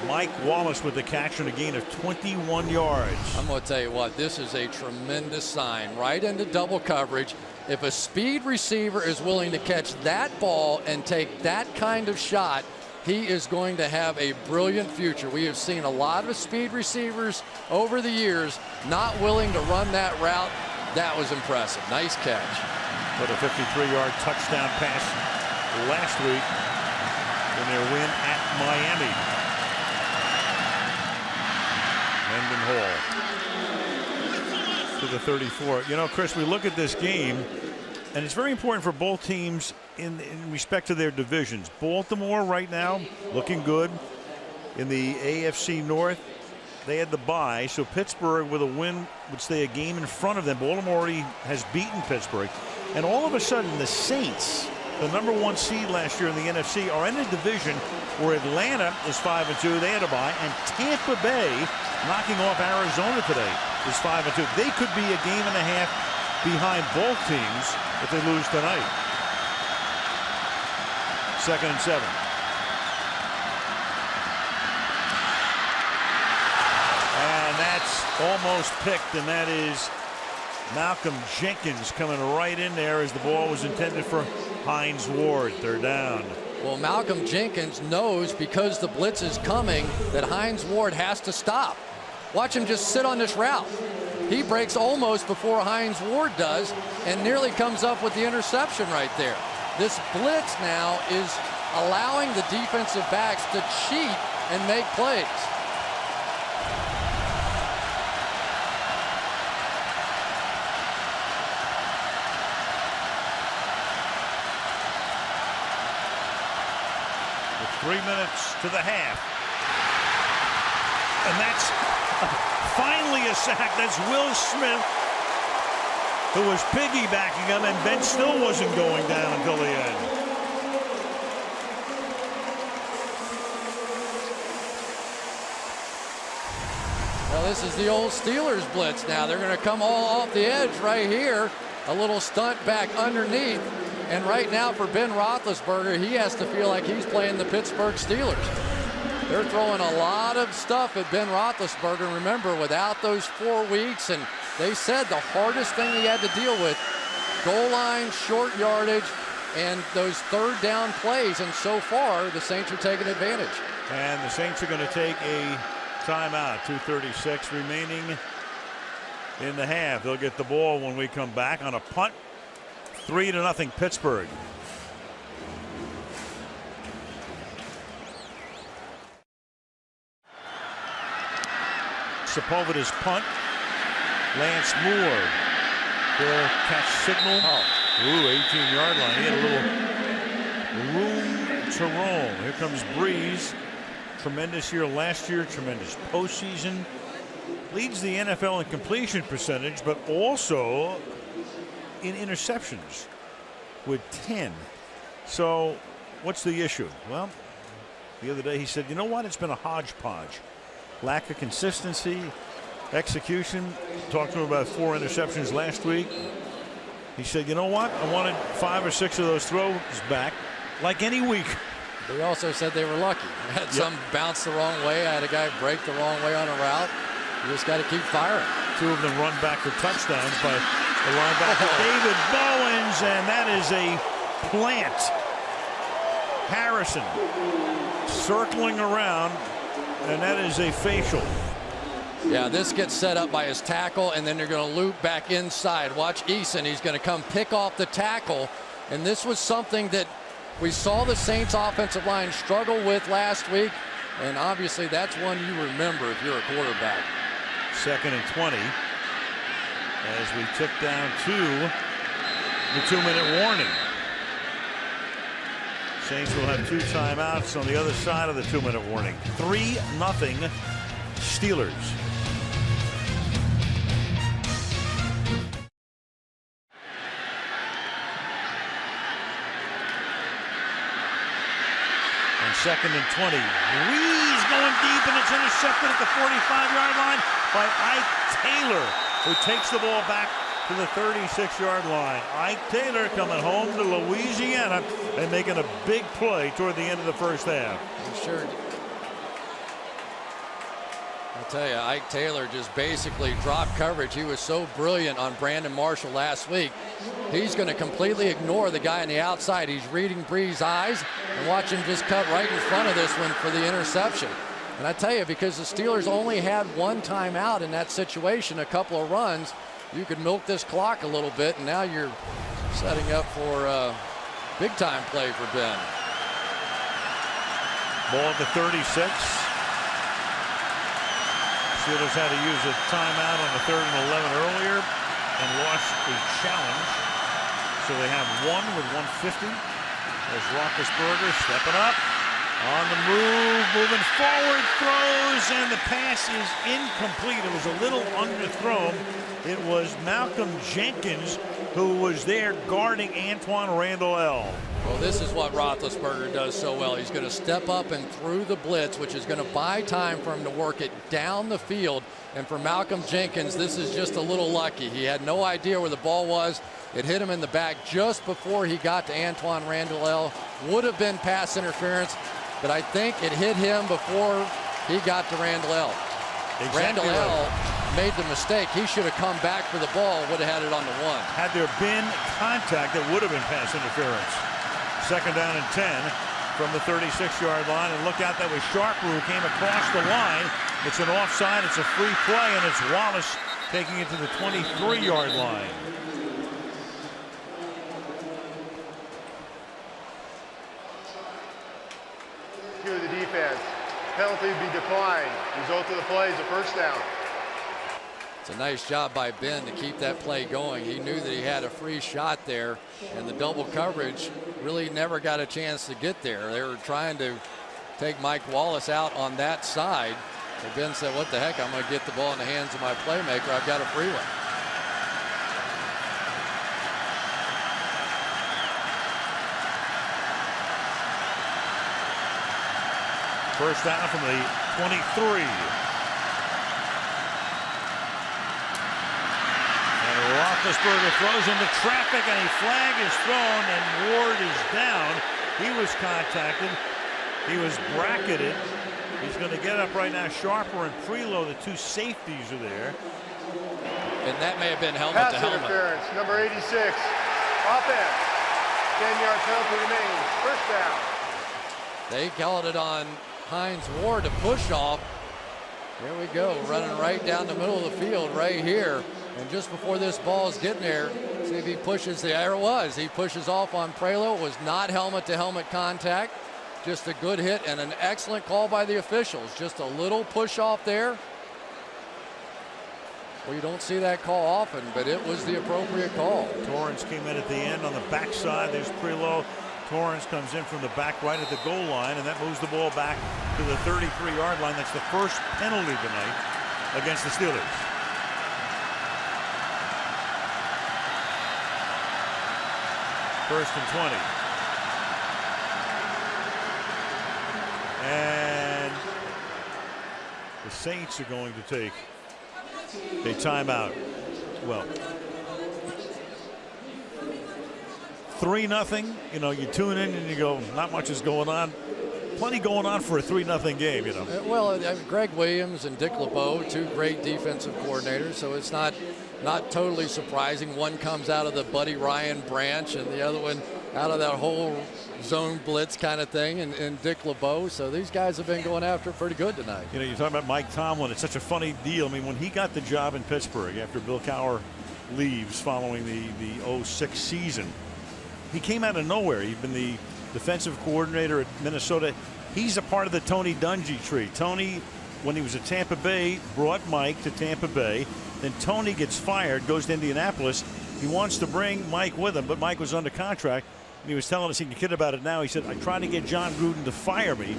Mike Wallace with the catch and a gain of 21 yards. I'm going to tell you what, this is a tremendous sign. Right into double coverage. If a speed receiver is willing to catch that ball and take that kind of shot, he is going to have a brilliant future. We have seen a lot of speed receivers over the years not willing to run that route. That was impressive. Nice catch. But a 53-yard touchdown pass last week in their win at Miami. Mendenhall to the 34. You know, Chris, we look at this game, and it's very important for both teams in respect to their divisions. Baltimore right now looking good in the AFC North. They had the bye, so Pittsburgh with a win would stay a game in front of them. Baltimore already has beaten Pittsburgh. And all of a sudden, the Saints, the #1 seed last year in the NFC, are in a division where Atlanta is 5-2. They had a bye. And Tampa Bay, knocking off Arizona today, is 5-2. They could be a game and a half behind both teams if they lose tonight. Second and 7. And that's almost picked, and that is Malcolm Jenkins coming right in there as the ball was intended for Hines Ward. Third down. Well, Malcolm Jenkins knows because the blitz is coming that Hines Ward has to stop. Watch him just sit on this route. He breaks almost before Hines Ward does and nearly comes up with the interception right there. This blitz now is allowing the defensive backs to cheat and make plays. With 3 minutes to the half. And that's finally a sack. That's Will Smith, who was piggybacking him, and Ben still wasn't going down until the end. Well, this is the old Steelers blitz now. They're going to come all off the edge right here. A little stunt back underneath. And right now for Ben Roethlisberger, he has to feel like he's playing the Pittsburgh Steelers. They're throwing a lot of stuff at Ben Roethlisberger. Remember, without those 4 weeks, and they said the hardest thing he had to deal with, goal line, short yardage, and those third down plays. And so far, the Saints are taking advantage. And the Saints are going to take a timeout. 2:36 remaining in the half. They'll get the ball when we come back on a punt. 3-0 Pittsburgh. Sepulveda's punt. Lance Moore. Their catch signal. Ooh, 18-yard line. He had a little room to roam. Here comes Breeze. Tremendous year last year. Tremendous postseason. Leads the NFL in completion percentage, but also in interceptions with 10. So what's the issue? Well, the other day he said, you know what? It's been a hodgepodge. Lack of consistency, execution. Talked to him about 4 interceptions last week. He said, you know what? I wanted 5 or 6 of those throws back like any week. They also said they were lucky. Had some bounce the wrong way. I had a guy break the wrong way on a route. You just got to keep firing. 2 of them run back for touchdowns by the linebacker David Bowens, and that is a plant. Harrison circling around, and that is a facial. Yeah, this gets set up by his tackle, and then they're going to loop back inside. Watch Eason. He's going to come pick off the tackle, and this was something that we saw the Saints offensive line struggle with last week, and obviously that's one you remember if you're a quarterback. 2nd and 20 as we tick down to the 2-minute warning. Saints will have 2 timeouts on the other side of the 2-minute warning. 3-0 Steelers. On 2nd and 20, Breeze going deep, and it's intercepted at the 45-yard line by Ike Taylor, who takes the ball back to the 36-yard line. Ike Taylor coming home to Louisiana and making a big play toward the end of the first half. Sure. I'll tell you, Ike Taylor just basically dropped coverage. He was so brilliant on Brandon Marshall last week. He's going to completely ignore the guy on the outside. He's reading Breeze's eyes, and watch him just cut right in front of this one for the interception. And I tell you, because the Steelers only had 1 timeout in that situation, a couple of runs, you could milk this clock a little bit, and now you're setting up for a big-time play for Ben. Ball at the 36. Steelers had to use a timeout on the 3rd and 11 earlier and lost the challenge. So they have 1 with 1:50. There's Roethlisberger stepping up. On the move, moving forward, throws, and the pass is incomplete. It was a little underthrown. It was Malcolm Jenkins who was there guarding Antoine Randall El. Well, this is what Roethlisberger does so well. He's going to step up and through the blitz, which is going to buy time for him to work it down the field. And for Malcolm Jenkins, this is just a little lucky. He had no idea where the ball was. It hit him in the back just before he got to Antoine Randall El. Would have been pass interference, but I think it hit him before he got to Randall El. Exactly Randall El made the mistake. He should have come back for the ball, would have had it on the 1. Had there been contact, that would have been pass interference. 2nd down and 10 from the 36-yard line. And look out, that was Sharper who came across the line. It's an offside, it's a free play, and it's Wallace taking it to the 23-yard line. To the defense. Penalty be declined. Result of the play is a first down. It's a nice job by Ben to keep that play going. He knew that he had a free shot there, and the double coverage really never got a chance to get there. They were trying to take Mike Wallace out on that side. And Ben said, what the heck, I'm going to get the ball in the hands of my playmaker. I've got a free one. First down from the 23. And Roethlisberger throws into traffic, and a flag is thrown, and Ward is down. He was contacted. He was bracketed. He's going to get up right now. Sharper and Prelo, the 2 safeties, are there. And that may have been helmet Pass to helmet. interference, number 86. Offense. 10-yard penalty remains. First down. They called it on Hines Ward to push off. Here we go, running right down the middle of the field right here. And just before this ball is getting there, see if he pushes. There it was. He pushes off on Prelo. It was not helmet-to-helmet contact. Just a good hit and an excellent call by the officials. Just a little push off there. Well, you don't see that call often, but it was the appropriate call. Torrance came in at the end on the backside. There's Prelo. Torrance comes in from the back right at the goal line, and that moves the ball back to the 33-yard line. That's the first penalty tonight against the Steelers. First and 20. And the Saints are going to take a timeout. Well, 3-0. You know, you tune in and you go, not much is going on. Plenty going on for a 3-0 game, you know. Well, Greg Williams and Dick LeBeau, two great defensive coordinators, so it's not totally surprising. One comes out of the Buddy Ryan branch and the other one out of that whole zone blitz kind of thing, and Dick LeBeau. So these guys have been going after it pretty good tonight. You know, you're talking about Mike Tomlin. It's such a funny deal. I mean, when he got the job in Pittsburgh after Bill Cowher leaves following the 06 season, he came out of nowhere. He'd been the defensive coordinator at Minnesota. He's a part of the Tony Dungy tree. Tony, when he was at Tampa Bay, brought Mike to Tampa Bay. Then Tony gets fired, goes to Indianapolis. He wants to bring Mike with him, but Mike was under contract. And he was telling us, he can kid about it now. He said, I tried to get John Gruden to fire me,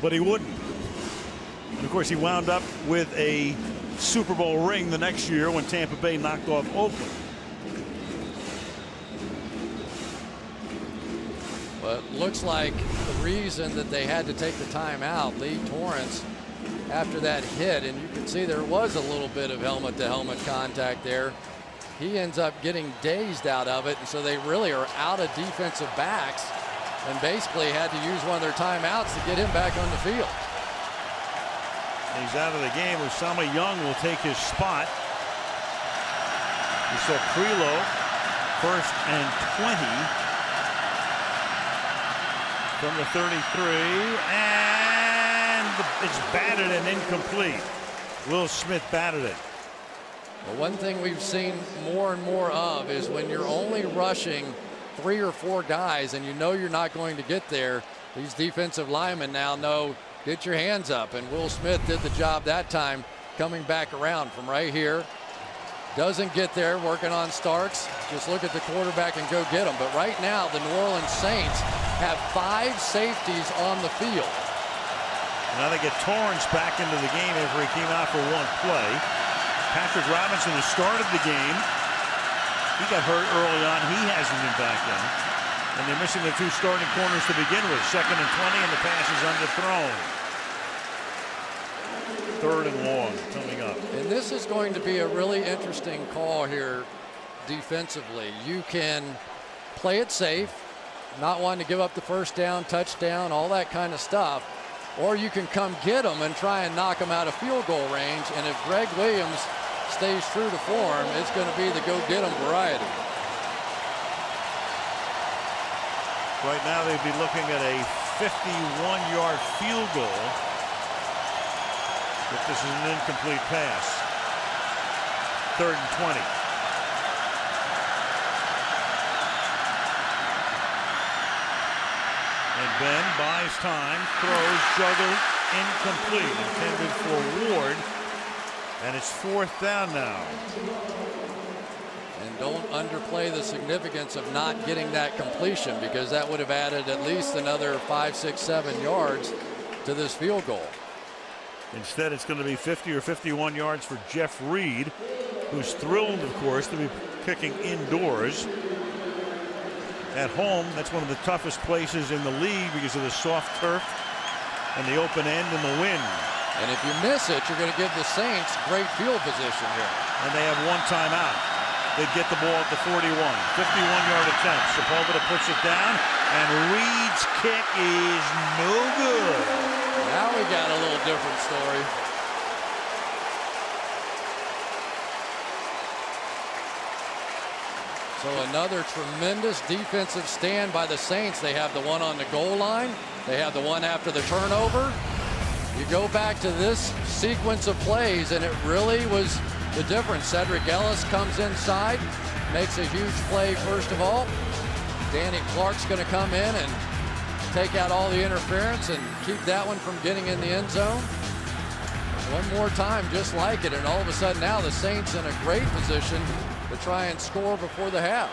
but he wouldn't. And of course, he wound up with a Super Bowl ring the next year when Tampa Bay knocked off Oakland. But looks like the reason that they had to take the time out, Lee Torrance, after that hit, and you can see there was a little bit of helmet-to-helmet contact there. He ends up getting dazed out of it, and so they really are out of defensive backs and basically had to use one of their timeouts to get him back on the field. He's out of the game. Usama Young will take his spot. You saw Prelo, 1st and 20 from the 33, and it's batted and incomplete. Will Smith batted it. Well, one thing we've seen more and more of is when you're only rushing 3 or 4 guys and you know you're not going to get there, these defensive linemen now know, get your hands up. And Will Smith did the job that time, coming back around from right here. Doesn't get there, working on Starks. Just look at the quarterback and go get him. But right now, the New Orleans Saints have 5 safeties on the field. Now they get Torrance back into the game after he came out for one play. Patrick Robinson has started the game. He got hurt early on. He hasn't been back in. And they're missing the 2 starting corners to begin with. 2nd and 20, and the pass is underthrown. 3rd and long coming up. And this is going to be a really interesting call here defensively. You can play it safe, not wanting to give up the first down, touchdown, all that kind of stuff. Or you can come get them and try and knock them out of field goal range. And if Greg Williams stays true to form, it's going to be the go-get-them variety. Right now they'd be looking at a 51-yard field goal if this is an incomplete pass. 3rd and 20. And Ben buys time, throws, juggled, incomplete, intended for Ward, and it's 4th down now. And don't underplay the significance of not getting that completion, because that would have added at least another 5, 6, 7 yards to this field goal. Instead, it's going to be 50 or 51 yards for Jeff Reed, who's thrilled, of course, to be kicking indoors. At home, that's one of the toughest places in the league because of the soft turf and the open end and the wind. And if you miss it, you're going to give the Saints great field position here. And they have 1 timeout. They get the ball at the 41. 51-yard attempt. Sepulveda puts it down, and Reed's kick is no good. Now we got a little different story. So another tremendous defensive stand by the Saints. They have the one on the goal line. They have the one after the turnover. You go back to this sequence of plays, and it really was the difference. Cedric Ellis comes inside, makes a huge play first of all. Danny Clark's going to come in and take out all the interference and keep that one from getting in the end zone. One more time just like it, and all of a sudden now the Saints in a great position to try and score before the half.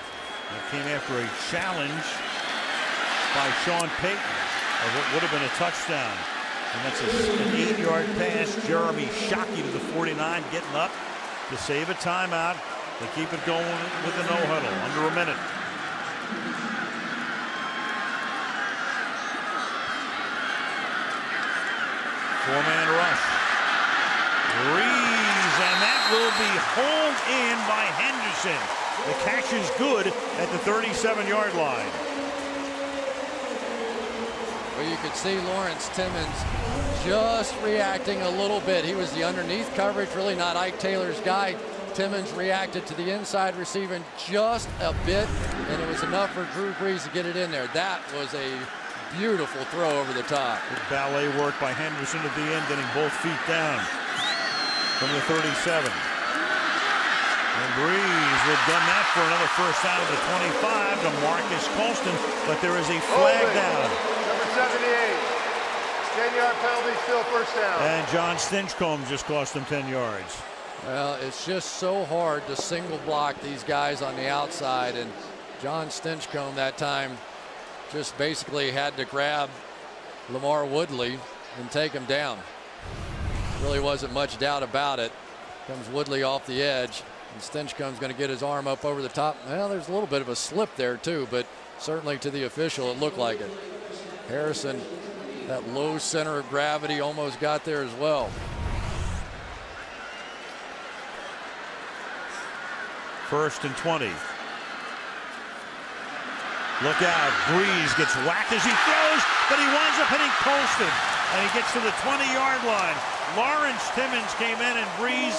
That came after a challenge by Sean Payton of what would have been a touchdown. And that's an 8-yard pass. Jeremy Shockey to the 49, getting up to save a timeout. They keep it going with the no-huddle, under a minute. Four-man rush. Reeves, and that will be hauled in by Henderson. The catch is good at the 37-yard line. Well, you could see Lawrence Timmons just reacting a little bit. He was the underneath coverage, really not Ike Taylor's guy. Timmons reacted to the inside receiving just a bit, and it was enough for Drew Brees to get it in there. That was a beautiful throw over the top. Good ballet work by Henderson at the end, getting both feet down from the 37. And Brees would have done that for another first down at the 25 to Marcus Colston, but there is a flag down. Number 78. 10-yard penalty, still first down. And John Stinchcomb just cost him 10 yards. Well, it's just so hard to single block these guys on the outside, and John Stinchcomb that time just basically had to grab LaMarr Woodley and take him down. Really wasn't much doubt about it. Comes Woodley off the edge, and Stinchcomb's going to get his arm up over the top. Well, there's a little bit of a slip there too, but certainly to the official it looked like it. Harrison, that low center of gravity, almost got there as well. First and 20. Look out, Brees gets whacked as he throws, but he winds up hitting Colston, and he gets to the 20-yard line. Lawrence Timmons came in, and Brees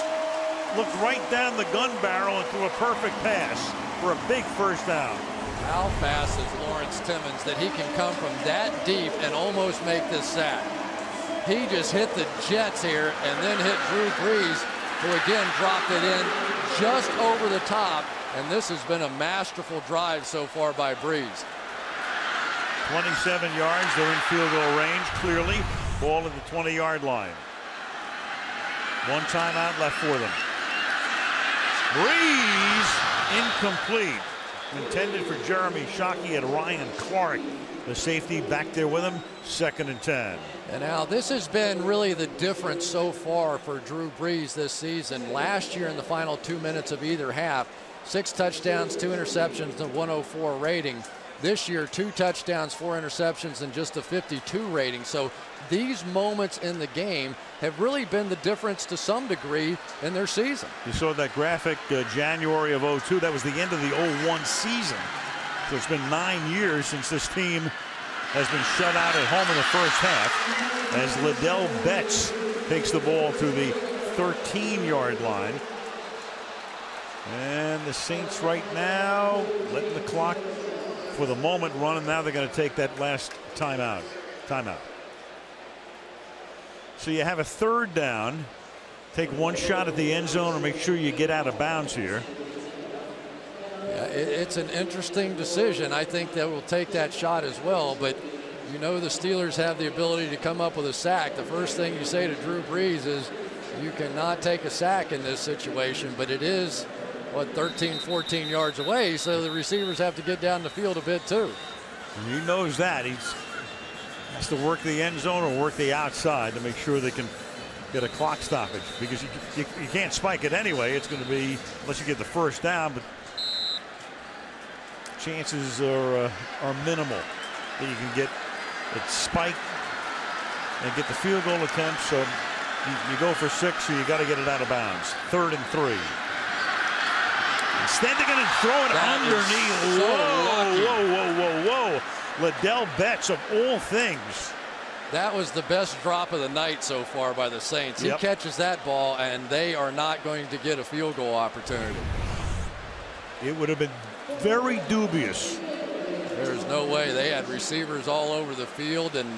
looked right down the gun barrel and threw a perfect pass for a big first down. How fast is Lawrence Timmons that he can come from that deep and almost make this sack? He just hit the jets here and then hit Drew Brees, who again dropped it in just over the top, and this has been a masterful drive so far by Brees. 27 yards, they're in field goal range, clearly. Ball at the 20-yard line. One timeout left for them. Brees incomplete. Intended for Jeremy Shockey and Ryan Clark. The safety back there with him, 2nd and 10. And now this has been really the difference so far for Drew Brees this season. Last year in the final 2 minutes of either half, 6 touchdowns, 2 interceptions, and 104 rating. This year, 2 touchdowns, 4 interceptions, and just a 52 rating. So these moments in the game have really been the difference to some degree in their season. You saw that graphic January of 02. That was the end of the 01 season. So it's been 9 years since this team has been shut out at home in the first half, as Liddell Betts takes the ball to the 13-yard line. And the Saints right now letting the clock for the moment run, and now they're going to take that last timeout. So you have a third down. Take one shot at the end zone or make sure you get out of bounds here. Yeah, it's an interesting decision. I think that will take that shot as well, but you know the Steelers have the ability to come up with a sack. The first thing you say to Drew Brees is you cannot take a sack in this situation, but it is, what, 13, 14 yards away, so the receivers have to get down the field a bit too. And he knows that. He has to work the end zone or work the outside to make sure they can get a clock stoppage, because you can't spike it anyway. It's going to be, unless you get the first down, but chances are minimal that you can get it spiked and get the field goal attempt. So you go for 6, so you got to get it out of bounds. 3rd and 3. Instead, they're going to throw it underneath. Whoa. Liddell Betts, of all things. That was the best drop of the night so far by the Saints. He catches that ball, and they are not going to get a field goal opportunity. It would have been very dubious. There's no way. They had receivers all over the field, and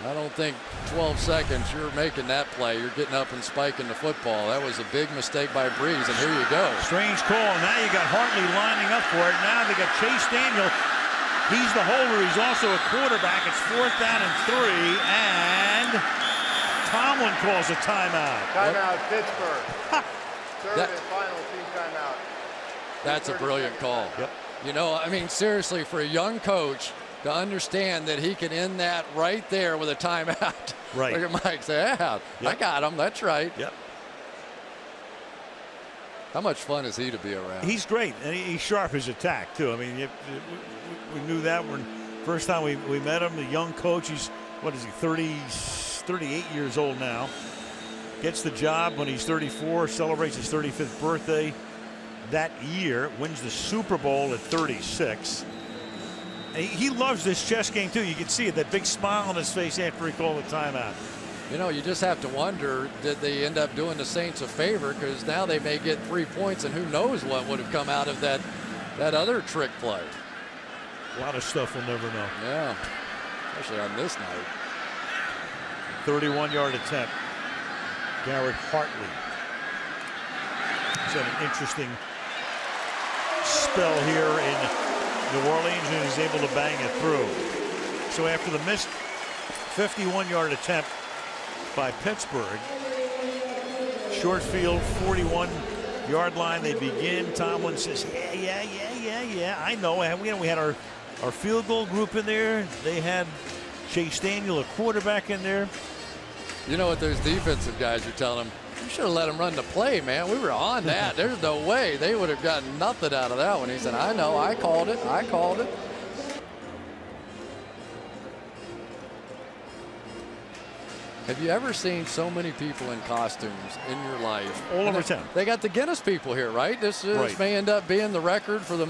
I don't think 12 seconds you're making that play. You're getting up and spiking the football. That was a big mistake by Brees, and here you go. Strange call. Now you got Hartley lining up for it. Now they got Chase Daniel. He's the holder. He's also a quarterback. It's 4th down and 3, and Tomlin calls a timeout. Timeout, Pittsburgh. Third and final team timeout. That's a brilliant call. Yep. You know, I mean, seriously, for a young coach to understand that he can end that right there with a timeout. Right. Look at Mike say, yeah, I got him. That's right. Yep. How much fun is he to be around? He's great, and he's sharp as attack too. I mean, we knew that when first time we met him. The young coach. He's, what is he, 38 years old now. Gets the job when he's 34. Celebrates his 35th birthday. that year, wins the Super Bowl at 36. He loves this chess game too. You can see it, that big smile on his face after he called the timeout. You know, you just have to wonder, did they end up doing the Saints a favor? Because now they may get 3 points, and who knows what would have come out of that other trick play. A lot of stuff we'll never know. Yeah, especially on this night. 31-yard attempt. Garrett Hartley. He's had an interesting spell here in New Orleans and is able to bang it through. So after the missed 51-yard attempt by Pittsburgh, short field, 41-yard line, they begin. Tomlin says, yeah, I know. We had our field goal group in there. They had Chase Daniel, a quarterback, in there. You know what those defensive guys are telling him? You should have let him run the play, man. We were on that. There's no way they would have gotten nothing out of that one. He said, I know, I called it. Have you ever seen so many people in costumes in your life? All over town. They got the Guinness people here, right? This may end up being the record for the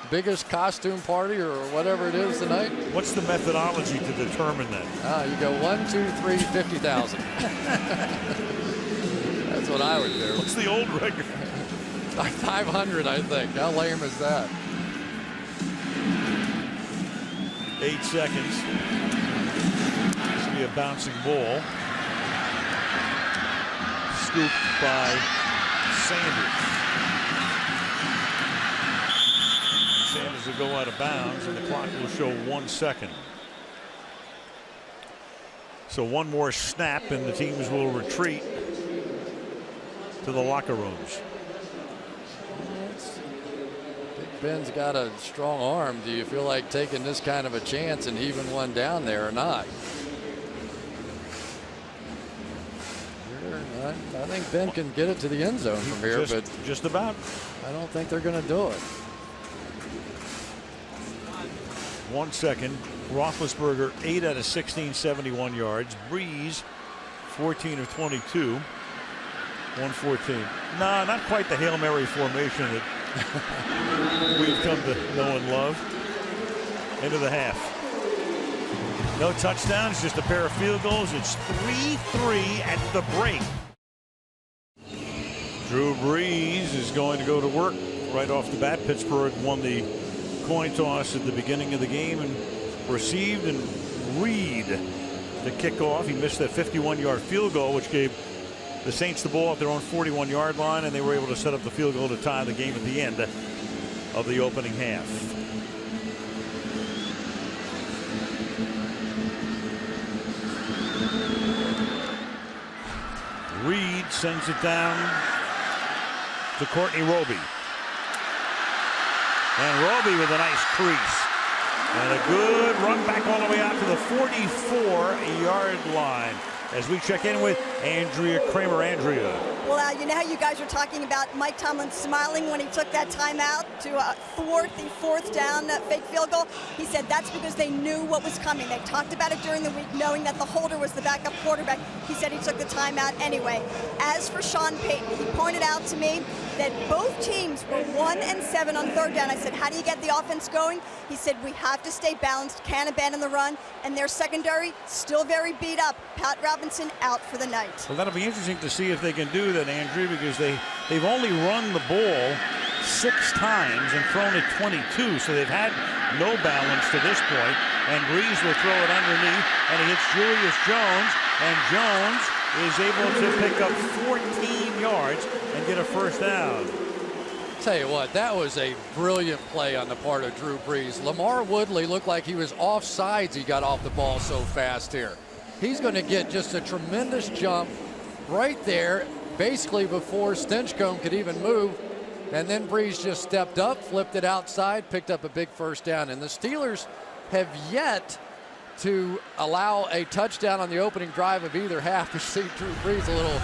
biggest costume party or whatever it is tonight. What's the methodology to determine that? You go 1, 2, 3, 50,000. That's what I would do. What's the old record? 500, I think. How lame is that? 8 seconds. This will be a bouncing ball. Scooped by Sanders. Sanders will go out of bounds, and the clock will show 1 second. So one more snap, and the teams will retreat to the locker rooms. Big Ben's got a strong arm. Do you feel like taking this kind of a chance and heaving one down there or not? I think Ben can get it to the end zone from here, but just about. I don't think they're going to do it. 1 second. Roethlisberger 8 out of 16, 71 yards. Breeze 14 of 22, 114. Nah, not quite the Hail Mary formation that we've come to know and love. Into the half. No touchdowns, just a pair of field goals. It's 3-3 at the break. Drew Brees is going to go to work right off the bat. Pittsburgh won the coin toss at the beginning of the game and received, and Reed to kick off. He missed that 51-yard field goal, which gave the Saints the ball at their own 41-yard line, and they were able to set up the field goal to tie the game at the end of the opening half. Reed sends it down to Courtney Roby. And Roby with a nice crease. And a good run back all the way out to the 44-yard line. As we check in with Andrea Kramer. Andrea. Well, Al, you know how you guys were talking about Mike Tomlin smiling when he took that timeout to thwart the fourth down fake field goal? He said that's because they knew what was coming. They talked about it during the week, knowing that the holder was the backup quarterback. He said he took the timeout anyway. As for Sean Payton, he pointed out to me that both teams were 1 and 7 on third down. I said, how do you get the offense going? He said, we have to stay balanced, can't abandon the run, and their secondary still very beat up. Pat Robinson out for the night. Well, that'll be interesting to see if they can do that, Andrew, because they've only run the ball 6 times and thrown it 22, so they've had no balance to this point. And Breeze will throw it underneath, and he hits Julius Jones, and Jones is able to pick up 14 yards and get a first down. Tell you what, that was a brilliant play on the part of Drew Brees. LaMarr Woodley looked like he was offsides. He got off the ball so fast here. He's going to get just a tremendous jump right there, basically before Stinchcomb could even move. And then Brees just stepped up, flipped it outside, picked up a big first down. And the Steelers have yet to allow a touchdown on the opening drive of either half. You see Drew Brees, a little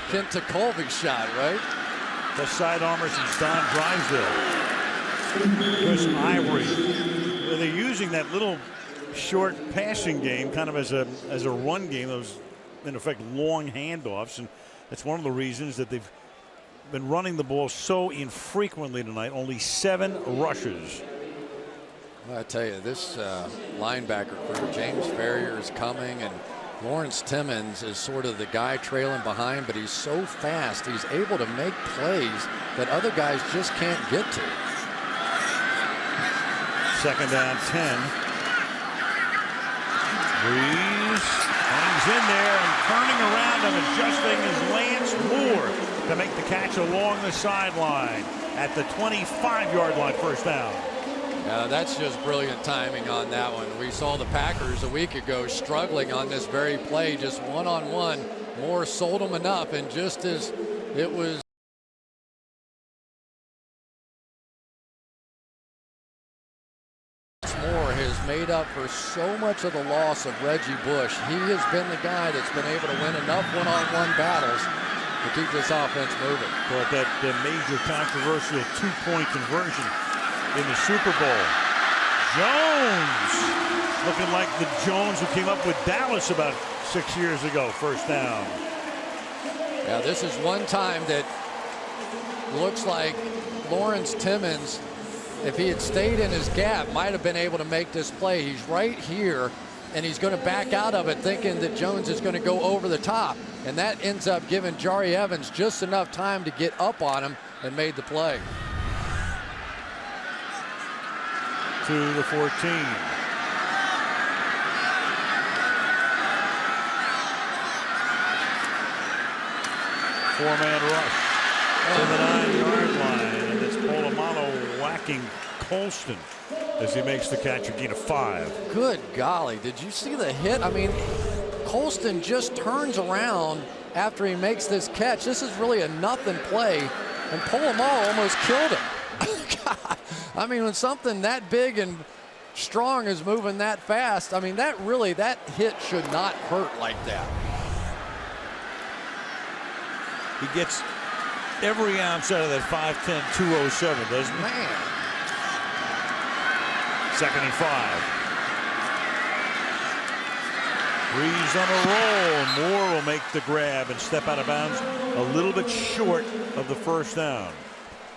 Kent to Colby shot, right? The sidearmers and Don Drysdale. Chris Ivory. They're using that little short passing game kind of as a run game. Those, in effect, long handoffs, and that's one of the reasons that they've been running the ball so infrequently tonight. Only 7 rushes. Well, I tell you, this linebacker crew, James Ferrier is coming, and Lawrence Timmons is sort of the guy trailing behind, but he's so fast. He's able to make plays that other guys just can't get to. 2nd down 10. Brees hangs in there and turning around and adjusting is Lance Moore to make the catch along the sideline at the 25-yard line. 1st down. That's just brilliant timing on that one. We saw the Packers a week ago struggling on this very play, just one-on-one. Moore sold them enough, and just as it was Moore has made up for so much of the loss of Reggie Bush. He has been the guy that's been able to win enough one-on-one battles to keep this offense moving. But that major controversial 2-point conversion in the Super Bowl. Jones looking like the Jones who came up with Dallas about 6 years ago. 1st down. Yeah, this is one time that looks like Lawrence Timmons, if he had stayed in his gap, might have been able to make this play. He's right here, and he's going to back out of it thinking that Jones is going to go over the top. And that ends up giving Jari Evans just enough time to get up on him and made the play. To the 14. 4-man rush to the 9-yard line, and it's Polamalu whacking Colston as he makes the catch, a gain of 5. Good golly, did you see the hit? I mean, Colston just turns around after he makes this catch. This is really a nothing play, and Polamalu almost killed him. God. I mean, when something that big and strong is moving that fast, I mean, that hit should not hurt like that. He gets every ounce out of that 5'10", 207, doesn't he? Man. 2nd and 5. Brees on a roll, and Moore will make the grab and step out of bounds a little bit short of the 1st down.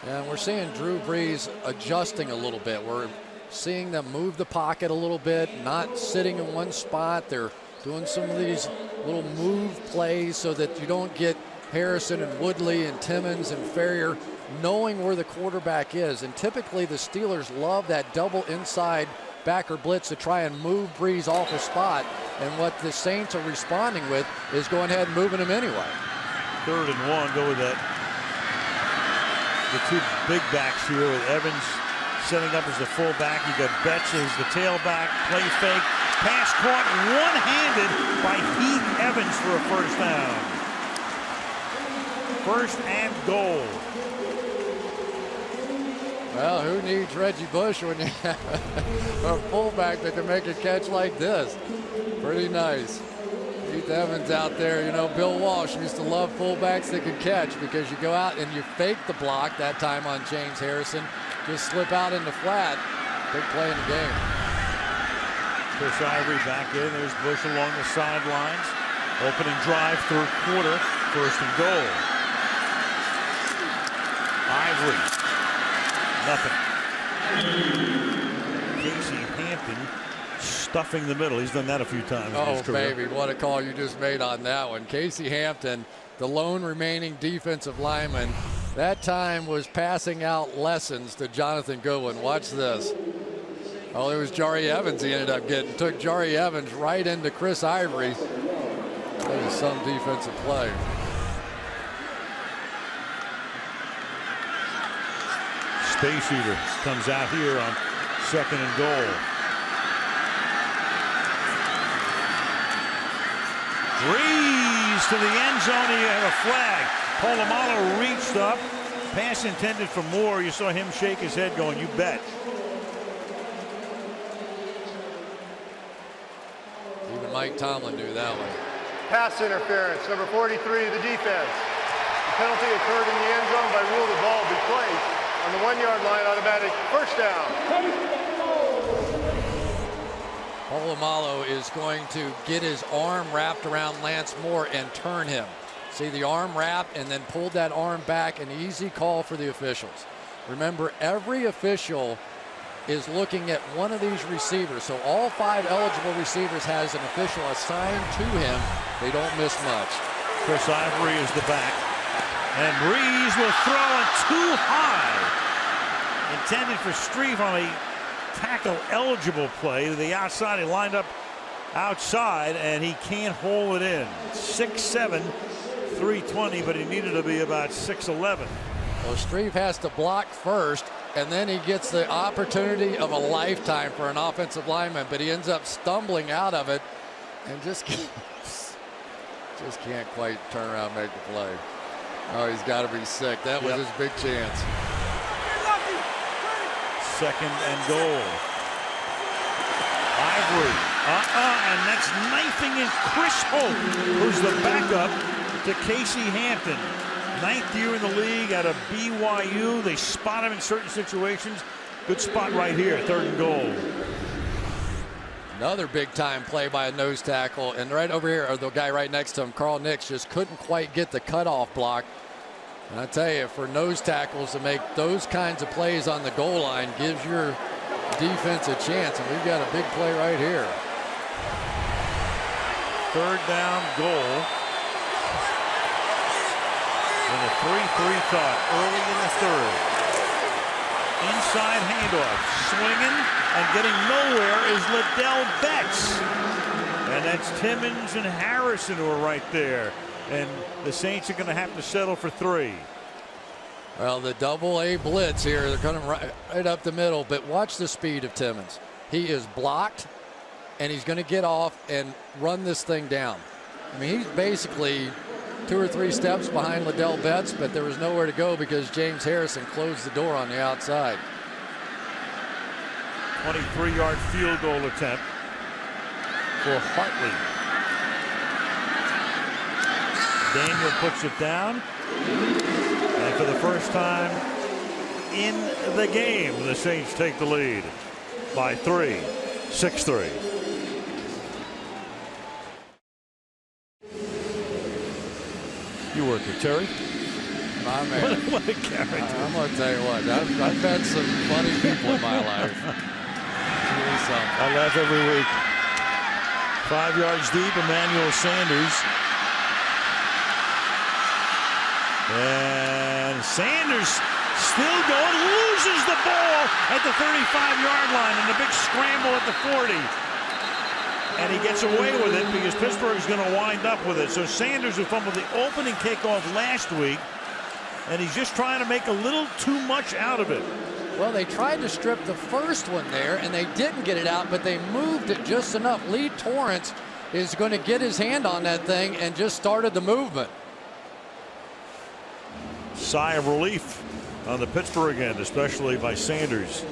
And we're seeing Drew Brees adjusting a little bit. We're seeing them move the pocket a little bit, not sitting in one spot. They're doing some of these little move plays so that you don't get Harrison and Woodley and Timmons and Ferrier knowing where the quarterback is. And typically the Steelers love that double inside backer blitz to try and move Brees off a spot. And what the Saints are responding with is going ahead and moving him anyway. 3rd and 1, go with that. The 2 big backs here with Evans setting up as the fullback. You got Betts as the tailback. Play fake. Pass caught one-handed by Heath Evans for a 1st down. 1st and goal. Well, who needs Reggie Bush when you have a fullback that can make a catch like this? Pretty nice. Heath Evans out there. You know, Bill Walsh used to love fullbacks that could catch because you go out and you fake the block, that time on James Harrison. Just slip out in the flat. Big play in the game. Chris Ivory back in. There's Bush along the sidelines. Opening drive, 3rd quarter. 1st and goal. Ivory. Nothing. Casey Hampton stuffing the middle. He's done that a few times. Oh, baby, what a call you just made on that one. Casey Hampton, the lone remaining defensive lineman, that time was passing out lessons to Jonathan Goodwin. Watch this. Oh, it was Jari Evans he ended up getting. Took Jari Evans right into Chris Ivory. That was some defensive play. Space Eater comes out here on 2nd and goal. Brees to the end zone. You have a flag. Polamalu reached up. Pass intended for Moore. You saw him shake his head going, you bet. Even Mike Tomlin knew that one. Pass interference, number 43, the defense. The penalty occurred in the end zone. By rule, the ball will be placed on the 1-yard line, automatic 1st down. Polamalu is going to get his arm wrapped around Lance Moore and turn him. See the arm wrap and then pulled that arm back, an easy call for the officials. Remember, every official is looking at one of these receivers. So all 5 eligible receivers has an official assigned to him. They don't miss much. Chris Ivory is the back. And Breeze will throw it too high. Intended for Strief on a tackle eligible play to the outside. He lined up outside and he can't hold it in. 6'7", 320, but he needed to be about 6'11". Well, Strief has to block first, and then he gets the opportunity of a lifetime for an offensive lineman, but he ends up stumbling out of it and just can't quite turn around and make the play. Oh, he's got to be sick. That was his big chance. 2nd and goal. Ivory. And that's knifing in Chris Hope, who's the backup to Casey Hampton. 9th year in the league out of BYU. They spot him in certain situations. Good spot right here, 3rd and goal. Another big time play by a nose tackle, and right over here, or the guy right next to him, Carl Nix, just couldn't quite get the cutoff block. And I tell you, for nose tackles to make those kinds of plays on the goal line gives your defense a chance, and we've got a big play right here. 3rd down goal. And a 3-3 caught early in the 3rd. Inside handoff, swinging and getting nowhere is Liddell Betts. And that's Timmons and Harrison who are right there. And the Saints are going to have to settle for 3. Well, the double-A blitz here, they're coming right up the middle, but watch the speed of Timmons. He is blocked, and he's going to get off and run this thing down. I mean, he's basically 2 or 3 steps behind Liddell Betts, but there was nowhere to go because James Harrison closed the door on the outside. 23-yard field goal attempt for Hartley. Daniel puts it down. And for the first time in the game, the Saints take the lead by 3, 6-3. You work with Terry? My man. What a character. I'm going to tell you what, I've met some funny people in my life. I laugh every week. 5 yards deep, Emmanuel Sanders. And Sanders still going, loses the ball at the 35-yard line in a big scramble at the 40. And he gets away with it because Pittsburgh's going to wind up with it. So Sanders, who fumbled the opening kickoff last week, and he's just trying to make a little too much out of it. Well, they tried to strip the first one there, and they didn't get it out, but they moved it just enough. Lee Torrance is going to get his hand on that thing and just started the movement. Sigh of relief on the Pittsburgh end, especially by Sanders.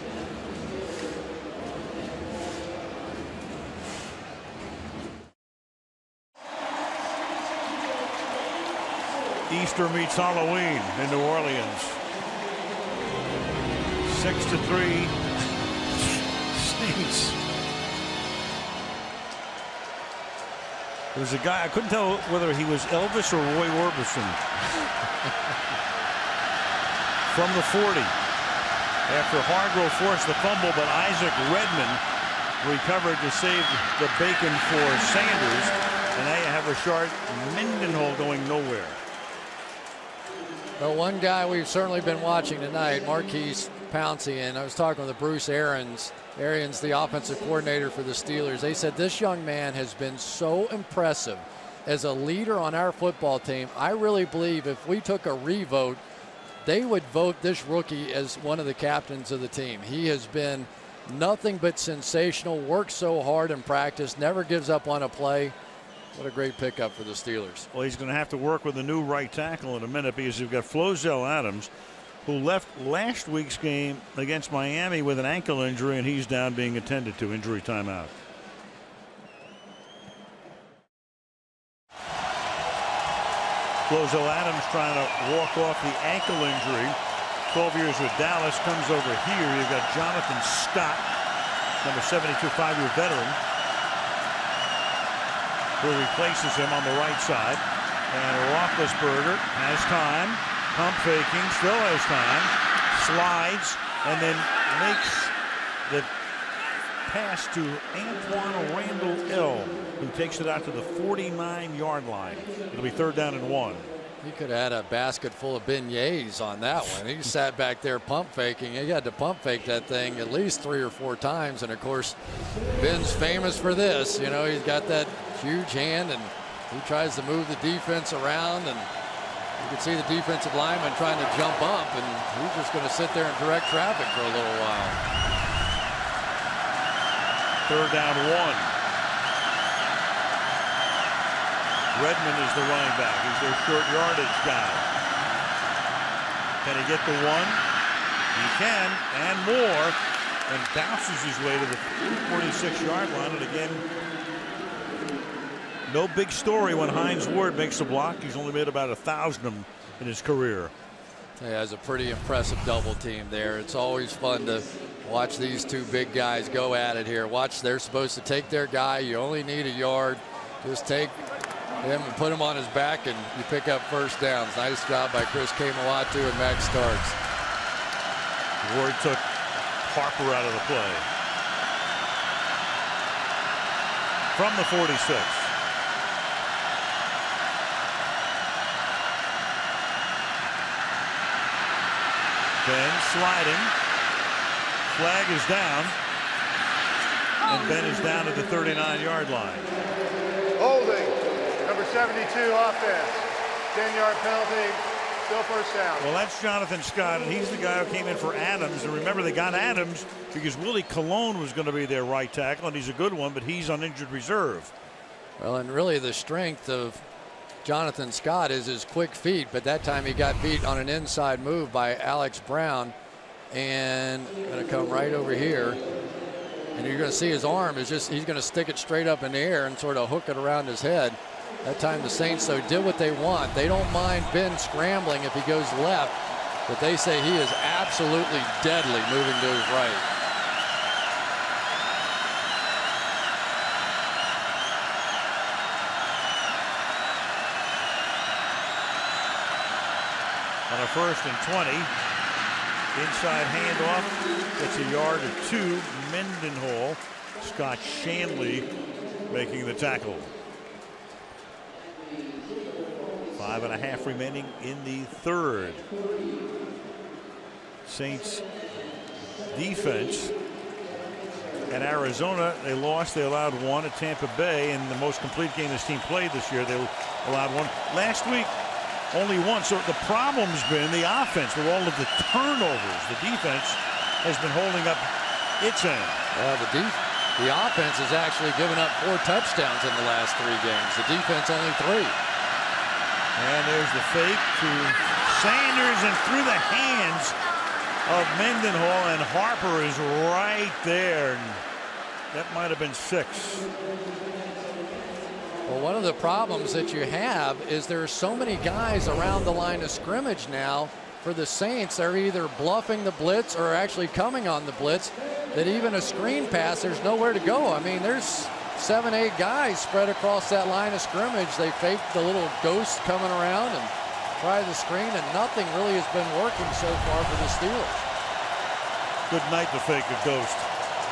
Easter meets Halloween in New Orleans. 6-3 Saints. There was a guy, I couldn't tell whether he was Elvis or Roy Orbison. From the 40. After Hargrove forced the fumble, but Isaac Redman recovered to save the bacon for Sanders. And now you have Rashard Mendenhall going nowhere. Well, one guy we've certainly been watching tonight, Marquise Pouncey, and I was talking with Bruce Arians. Arians, the offensive coordinator for the Steelers. They said this young man has been so impressive as a leader on our football team. I really believe if we took a revote, they would vote this rookie as one of the captains of the team. He has been nothing but sensational, works so hard in practice, never gives up on a play. What a great pickup for the Steelers. Well, he's going to have to work with a new right tackle in a minute because you've got Flozell Adams, who left last week's game against Miami with an ankle injury, and he's down being attended to, injury timeout. Flozell Adams trying to walk off the ankle injury. 12 years with Dallas, comes over here. You've got Jonathan Scott, number 72, 5-year veteran, who replaces him on the right side. And Roethlisberger has time. Pump faking, still has time. Slides, and then makes the pass to Antoine Randall L., who takes it out to the 49-yard line. It'll be 3rd down and 1. He could have had a basket full of beignets on that one. He sat back there pump faking. He had to pump fake that thing at least 3 or 4 times. And of course, Ben's famous for this. You know, he's got that huge hand and he tries to move the defense around, and you can see the defensive lineman trying to jump up, and he's just going to sit there and direct traffic for a little while. 3rd down 1. Redmond is the running back. He's their short yardage guy. Can he get the 1? He can, and more, and bounces his way to the 46-yard line. And again, no big story when Hines Ward makes a block. He's only made about 1,000 of them in his career. He has a pretty impressive double team there. It's always fun to watch these two big guys go at it here. Watch, they're supposed to take their guy. You only need a yard. Just take him and put him on his back, and you pick up 1st downs. Nice job by Chris Kamawatu and Max Starks. Ward took Harper out of the play. From the 46. Ben sliding. Flag is down. And Ben is down at the 39-yard line. Holding. Number 72 offense. 10-yard penalty. Still 1st down. Well, that's Jonathan Scott, and he's the guy who came in for Adams. And remember, they got Adams because Willie Colon was going to be their right tackle, and he's a good one, but he's on injured reserve. Well, and really the strength of Jonathan Scott is his quick feet, but that time he got beat on an inside move by Alex Brown, and going to come right over here, and you're going to see his arm is just, he's going to stick it straight up in the air and sort of hook it around his head. That time the Saints, though, did what they want. They don't mind Ben scrambling if he goes left, but they say he is absolutely deadly moving to his right. On a 1st and 20, inside handoff, gets a yard or 2. Mendenhall, Scott Shanley making the tackle. 5.5 remaining in the 3rd. Saints defense at Arizona, they lost. They allowed 1 at Tampa Bay, and the most complete game this team played this year. They allowed 1 last week. Only 1. So the problem's been the offense with all of the turnovers. The defense has been holding up its end. The offense has actually given up 4 touchdowns in the last 3 games. The defense only 3. And there's the fake to Sanders, and through the hands of Mendenhall, and Harper is right there. And that might have been 6. Well, one of the problems that you have is there are so many guys around the line of scrimmage now for the Saints. They're either bluffing the blitz or actually coming on the blitz, that even a screen pass, there's nowhere to go. I mean, there's 7, 8 guys spread across that line of scrimmage. They fake the little ghost coming around and try the screen, and nothing really has been working so far for the Steelers. Good night to fake a ghost.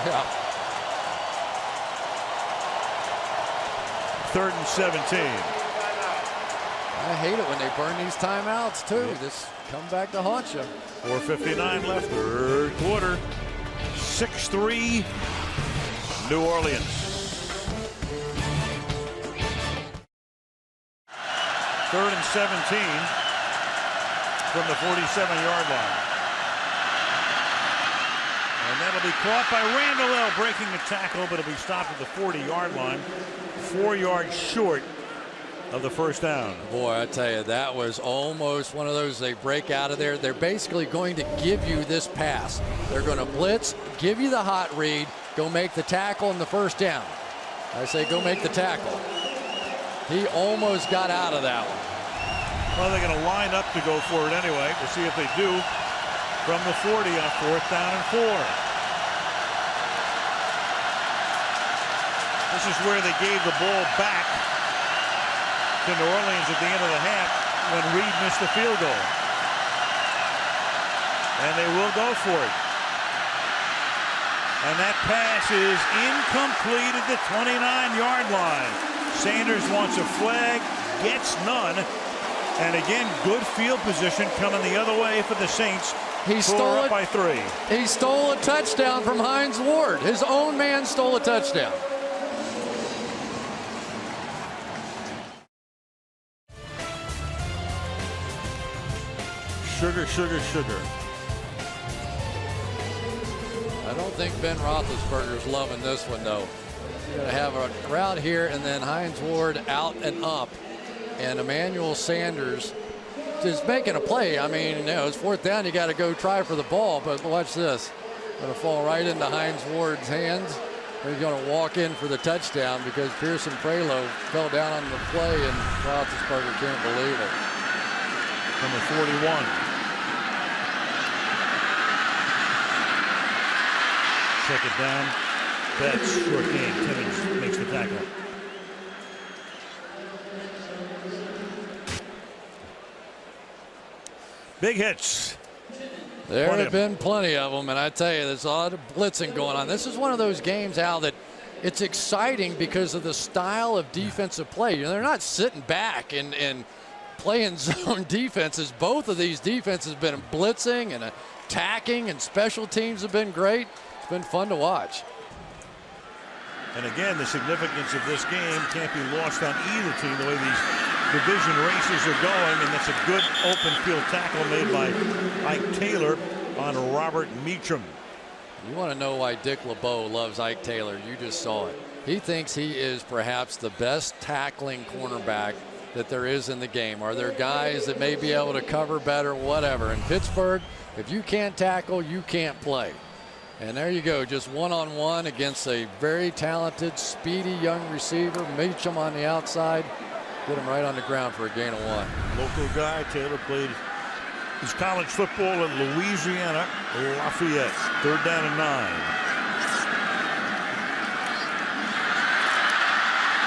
Yeah. 3rd and 17. I hate it when they burn these timeouts too. This come back to haunt you. 4:59 left, 3rd quarter. 6-3 New Orleans. 3rd and 17 from the 47-yard line. And that'll be caught by Randall L. breaking the tackle, but it'll be stopped at the 40-yard line. 4 yards short of the 1st down. Boy, I tell you, that was almost one of those, they break out of there. They're basically going to give you this pass. They're going to blitz, give you the hot read, go make the tackle in the 1st down. I say go make the tackle. He almost got out of that one. Well, they're going to line up to go for it anyway. We'll see if they do from the 40 on 4th down and 4. This is where they gave the ball back to to New Orleans at the end of the half when Reed missed the field goal. And they will go for it. And that pass is incomplete at the 29-yard line. Sanders wants a flag, gets none. And again, good field position coming the other way for the Saints. He stole it by 3. He stole a touchdown from Hines Ward. His own man stole a touchdown. Sugar, sugar, sugar. I don't think Ben Roethlisberger's loving this one, though. You're going to have a crowd here, and then Hines Ward out and up. And Emmanuel Sanders just making a play. I mean, you know, it's 4th down. You got to go try for the ball, but watch this. Going to fall right into Hines Ward's hands. He's going to walk in for the touchdown because Pearson Prelo fell down on the play, and Roethlisberger can't believe it. Number 41. Second down. Betts, short game. Timmons makes the tackle. Big hits. There have been plenty of them, and I tell you, there's a lot of blitzing going on. This is one of those games, Al, that it's exciting because of the style of defensive play. You know, they're not sitting back and playing zone defenses. Both of these defenses have been blitzing and attacking, and special teams have been great. It's been fun to watch. And again, the significance of this game can't be lost on either team, the way these division races are going, and that's a good open field tackle made by Ike Taylor on Robert Meacham. You want to know why Dick LeBeau loves Ike Taylor? You just saw it. He thinks he is perhaps the best tackling cornerback that there is in the game. Are there guys that may be able to cover better, whatever? In Pittsburgh, if you can't tackle, you can't play. And there you go, just one-on-one against a very talented, speedy young receiver. Meacham on the outside. Get him right on the ground for a gain of 1. Local guy. Taylor played his college football in Louisiana, Lafayette. 3rd down and 9.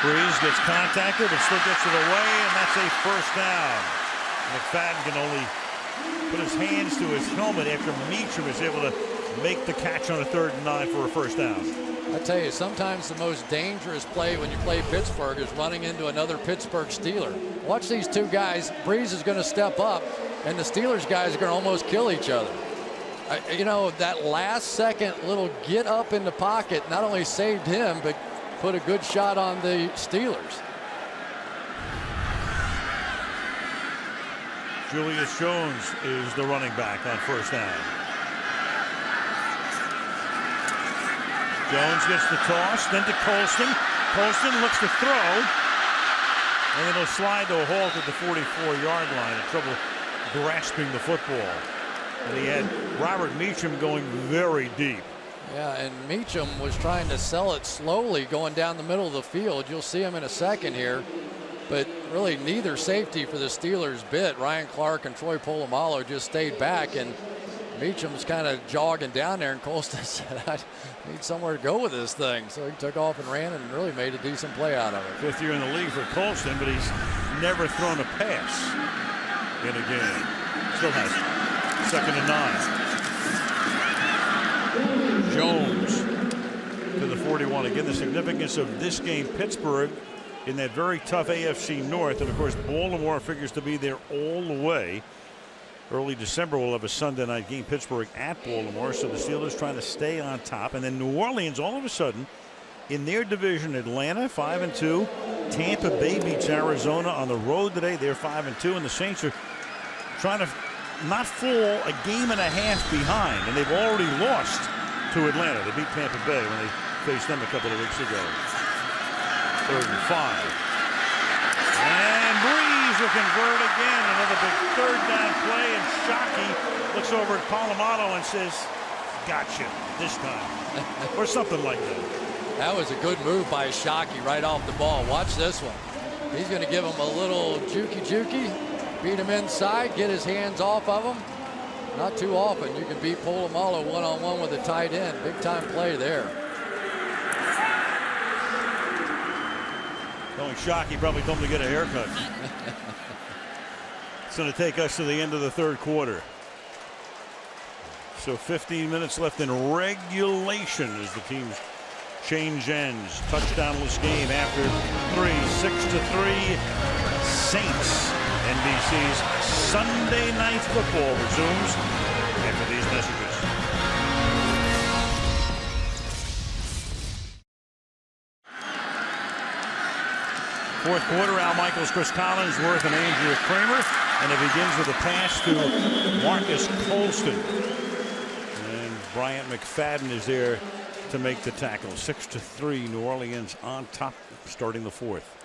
Breeze gets contacted, but still gets it away, and that's a 1st down. McFadden can only put his hands to his helmet after Meacham is able to make the catch on a 3rd and 9 for a 1st down. I tell you, sometimes the most dangerous play when you play Pittsburgh is running into another Pittsburgh Steeler. Watch these two guys. Breeze is going to step up, and the Steelers guys are going to almost kill each other. You know, that last second little get up in the pocket not only saved him, but put a good shot on the Steelers. Julius Jones is the running back on 1st down. Jones gets the toss, then to Colston. Colston looks to throw, and then he'll slide to a halt at the 44-yard line. In trouble grasping the football. And he had Robert Meacham going very deep. Yeah, and Meacham was trying to sell it slowly going down the middle of the field. You'll see him in a second here. But really neither safety for the Steelers bit. Ryan Clark and Troy Polamalu just stayed back, and Meacham's kind of jogging down there, and Colston said, I need somewhere to go with this thing. So he took off and ran and really made a decent play out of it. 5th year in the league for Colston, but he's never thrown a pass in a game. Still has 2nd and 9. Jones to the 41. Again, the significance of this game, Pittsburgh in that very tough AFC North, and of course Baltimore figures to be there all the way. Early December we'll have a Sunday night game, Pittsburgh at Baltimore, so the Steelers trying to stay on top. And then New Orleans all of a sudden in their division, Atlanta 5-2, Tampa Bay beats Arizona on the road today. They're 5-2, and the Saints are trying to not fall a game and a half behind, and they've already lost to Atlanta. They beat Tampa Bay when they faced them a couple of weeks ago. 3rd and 5. And Breeze will convert again. Another big 3rd down play, and Shockey looks over at Polamalu and says, gotcha this time. Or something like that. That was a good move by Shockey right off the ball. Watch this one. He's going to give him a little jukey, beat him inside, get his hands off of him. Not too often you can beat Polamalu one-on-one with a tight end. Big time play there. Going Shockey probably told him to get a haircut. It's going to take us to the end of the third quarter. So 15 minutes left in regulation as the teams change ends. Touchdownless game after 3, 6-3. Saints. NBC's Sunday Night Football resumes after these messages. Fourth quarter, Al Michaels, Chris Collinsworth, and Andrew Kramer. And it begins with a pass to Marcus Colston. And Bryant McFadden is there to make the tackle. 6-3, New Orleans on top, starting the fourth.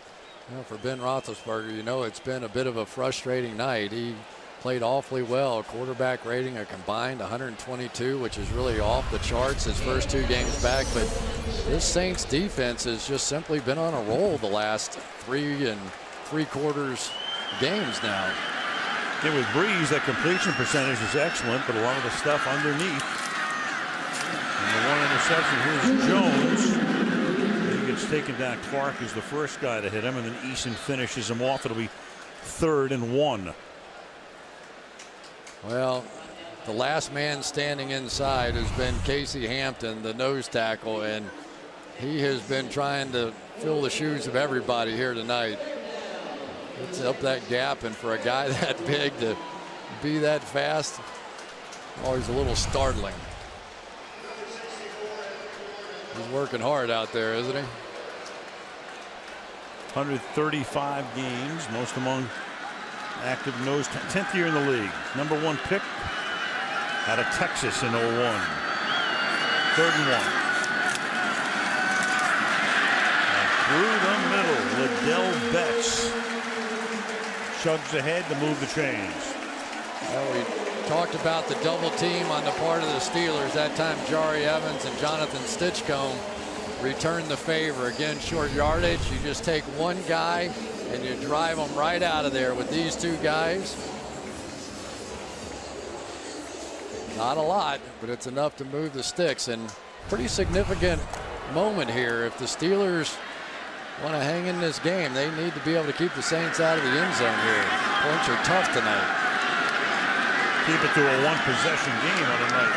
Well, for Ben Roethlisberger, you know, it's been a bit of a frustrating night. He played awfully well. Quarterback rating a combined 122, which is really off the charts his first 2 games back. But this Saints defense has just simply been on a roll the last 3 3/4 games now. Yeah, with Breeze, that completion percentage is excellent, but a lot of the stuff underneath. And the one interception, here's Jones. He gets taken down. Clark is the first guy to hit him, and then Eason finishes him off. It'll be 3rd and 1. Well, the last man standing inside has been Casey Hampton, the nose tackle, and he has been trying to fill the shoes of everybody here tonight. It's up that gap, and for a guy that big to be that fast, always a little startling. He's working hard out there, isn't he? 135 games, most among active nose, 10th year in the league. Number 1 pick out of Texas in 01. 3rd and 1. And through the middle, Liddell Betts chugs ahead to move the chains. Well, we talked about the double team on the part of the Steelers. That time Jari Evans and Jonathan Stinchcomb returned the favor. Again, short yardage. You just take one guy and you drive them right out of there with these 2 guys. Not a lot, but it's enough to move the sticks, and pretty significant moment here. If the Steelers want to hang in this game, they need to be able to keep the Saints out of the end zone here. Points are tough tonight. Keep it to a 1-possession game on a night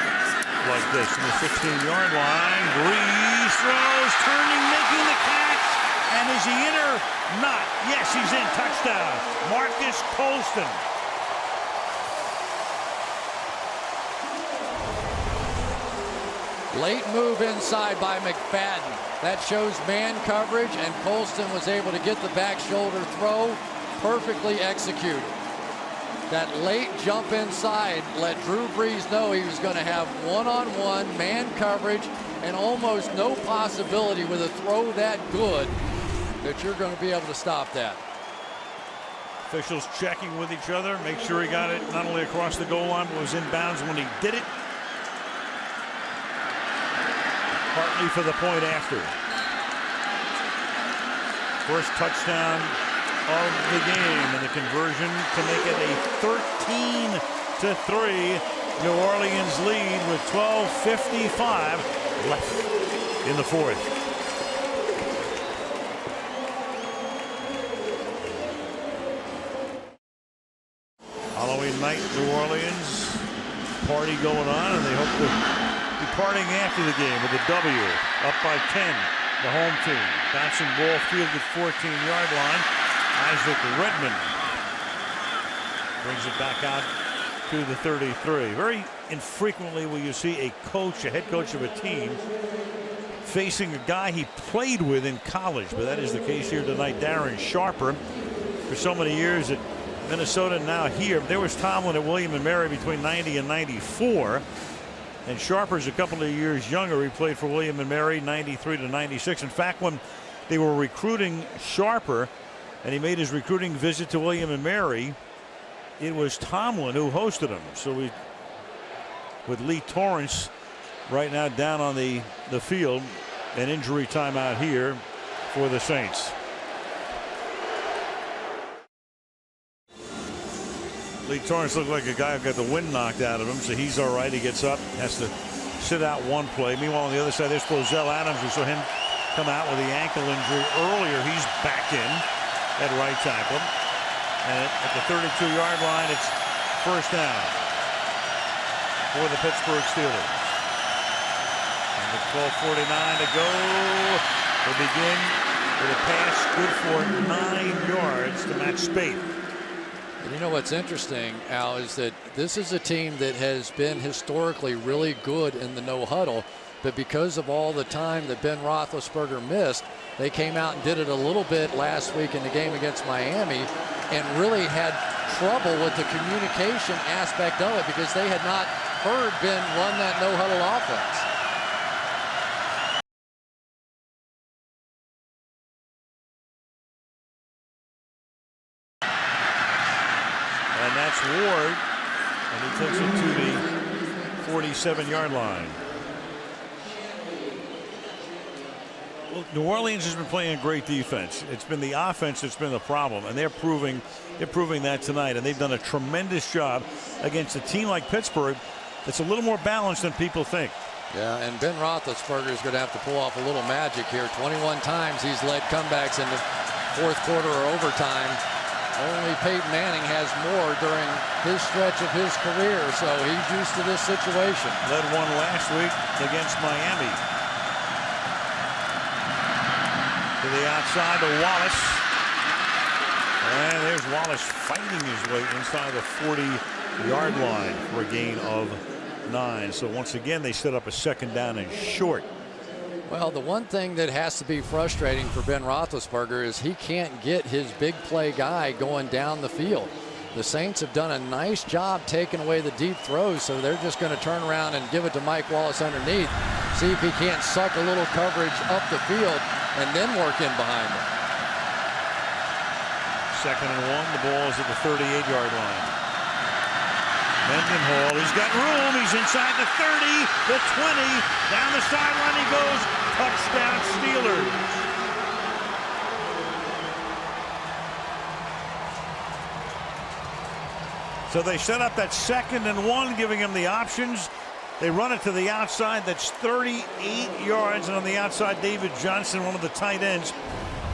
like this. From the 16-yard line, Breeze throws, turning, making the catch. And is he in or not? Yes, he's in. Touchdown. Marcus Colston. Late move inside by McFadden. That shows man coverage, and Colston was able to get the back shoulder throw perfectly executed. That late jump inside let Drew Brees know he was going to have one-on-one man coverage, and almost no possibility with a throw that good that you're going to be able to stop that. Officials checking with each other, make sure he got it not only across the goal line, but was in bounds when he did it. Partly for the point after. First touchdown of the game, and the conversion to make it a 13-3 New Orleans lead with 12:55 left in the fourth. Halloween night, New Orleans party going on, and they hope to be partying after the game with a W. Up by 10, the home team. Bouncing ball fielded 14-yard line. Isaac Redmond brings it back out to the 33. Very infrequently will you see a coach, a head coach of a team, facing a guy he played with in college, but that is the case here tonight. Darren Sharper, for so many years at Minnesota, now here. There was Tomlin at William and Mary between 90 and 94. And Sharper's a couple of years younger. He played for William and Mary 93 to 96. In fact, when they were recruiting Sharper and he made his recruiting visit to William and Mary, it was Tomlin who hosted him. So we, with Lee Torrance right now down on the field, an injury timeout here for the Saints. Lee Torrance looked like a guy who got the wind knocked out of him, so he's all right. He gets up, has to sit out one play. Meanwhile, on the other side, there's Flozell Adams. We saw him come out with the ankle injury earlier. He's back in at right tackle. And at the 32-yard line, it's first down for the Pittsburgh Steelers. And with 12:49 to go, they begin with a pass good for 9 yards to Matt Spate. And you know what's interesting, Al, is that this is a team that has been historically really good in the no huddle, but because of all the time that Ben Roethlisberger missed, they came out and did it a little bit last week in the game against Miami and really had trouble with the communication aspect of it because they had not heard Ben run that no huddle offense. And that's Ward, and he takes it to the 47-yard line. Well, New Orleans has been playing a great defense. It's been the offense that's been the problem, and they're proving that tonight. And they've done a tremendous job against a team like Pittsburgh that's a little more balanced than people think. Yeah, and Ben Roethlisberger is going to have to pull off a little magic here. 21 times he's led comebacks in the fourth quarter or overtime. Only Peyton Manning has more during his stretch of his career, so he's used to this situation. Led one last week against Miami. To the outside to Wallace. And there's Wallace fighting his way inside the 40-yard line for a gain of 9. So once again, they set up a second down and short. Well, the one thing that has to be frustrating for Ben Roethlisberger is he can't get his big play guy going down the field. The Saints have done a nice job taking away the deep throws, so they're just going to turn around and give it to Mike Wallace underneath, see if he can't suck a little coverage up the field and then work in behind him. Second and 1, the ball is at the 38-yard line. Mendenhall, he's got room, he's inside the 30, the 20, down the sideline he goes, touchdown Steelers. So they set up that second and 1, giving him the options. They run it to the outside, that's 38 yards, and on the outside, David Johnson, one of the tight ends,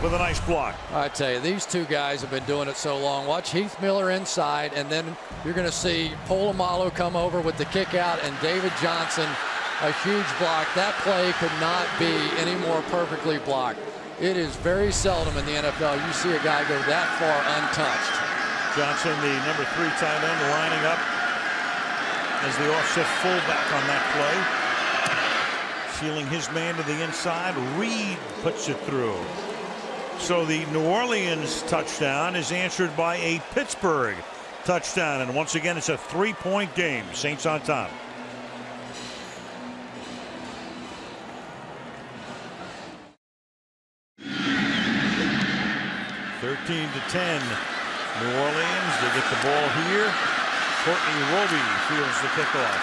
with a nice block. I tell you, these two guys have been doing it so long. Watch Heath Miller inside, and then you're going to see Polamalu come over with the kick out, and David Johnson, a huge block. That play could not be any more perfectly blocked. It is very seldom in the NFL you see a guy go that far untouched. Johnson, the number 3 tight end, lining up as the offset fullback on that play. Sealing his man to the inside. Reed puts it through. So the New Orleans touchdown is answered by a Pittsburgh touchdown. And once again, it's a 3-point game. Saints on top. (13-10). New Orleans, they get the ball here. Courtney Roby fields the kickoff.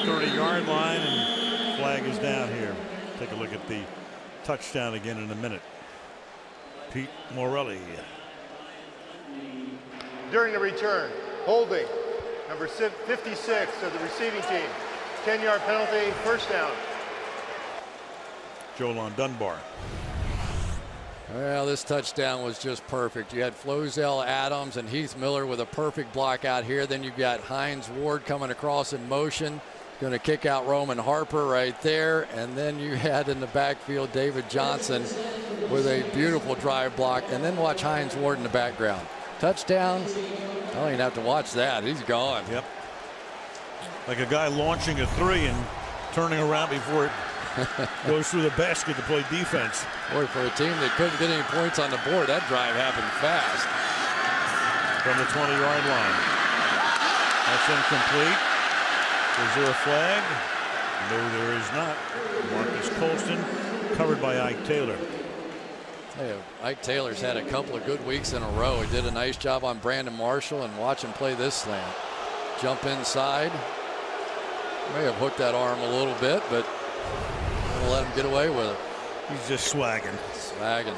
30-yard line, and flag is down here. Take a look at the touchdown again in a minute. Pete Morelli. During the return, holding, number 56 of the receiving team. 10-yard penalty, first down. Jolon Dunbar. Well, this touchdown was just perfect. You had Flozell Adams and Heath Miller with a perfect block out here. Then you've got Hines Ward coming across in motion. Going to kick out Roman Harper right there. And then you had in the backfield David Johnson with a beautiful drive block. And then watch Hines Ward in the background. Touchdown. I don't even have to watch that. He's gone. Yep. Like a guy launching a 3 and turning around before it goes through the basket to play defense. Boy, for a team that couldn't get any points on the board, that drive happened fast. From the 20-yard line. That's incomplete. Is there a flag? No, there is not. Marcus Colston covered by Ike Taylor. Hey, Ike Taylor's had a couple of good weeks in a row. He did a nice job on Brandon Marshall, and watch him play this slant. Jump inside. May have hooked that arm a little bit, but we'll let him get away with it. He's just swagging. Swagging.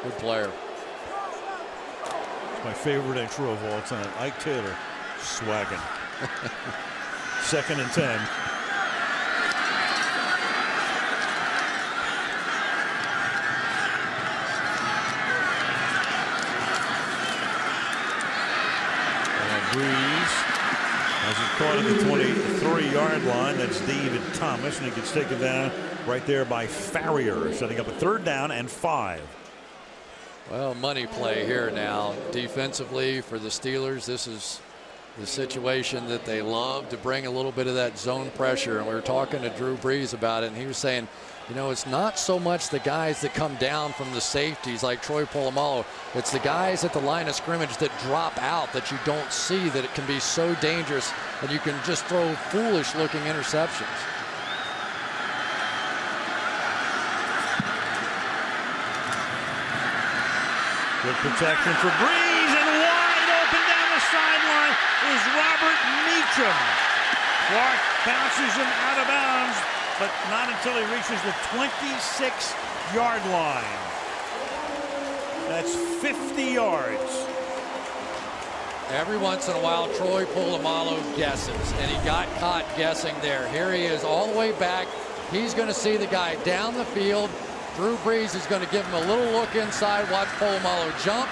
Good player. It's my favorite intro of all time. Ike Taylor, swagging. 2nd and 10. Breeze as he's caught at the 23-yard line. That's David Thomas, and he gets taken down right there by Farrier, setting up a 3rd down and 5. Well, money play here now defensively for the Steelers. This is the situation that they love, to bring a little bit of that zone pressure. And we were talking to Drew Brees about it, and he was saying, you know, it's not so much the guys that come down from the safeties like Troy Polamalu. It's the guys at the line of scrimmage that drop out that you don't see, that it can be so dangerous, and you can just throw foolish-looking interceptions. Good protection for Breeze, and wide open down the sideline is Robert Meacham. Clark bounces him out of bounds, but not until he reaches the 26-yard line. That's 50 yards. Every once in a while, Troy Polamalu guesses, and he got caught guessing there. Here he is all the way back. He's going to see the guy down the field. Drew Brees is going to give him a little look inside, watch Polamalu jump,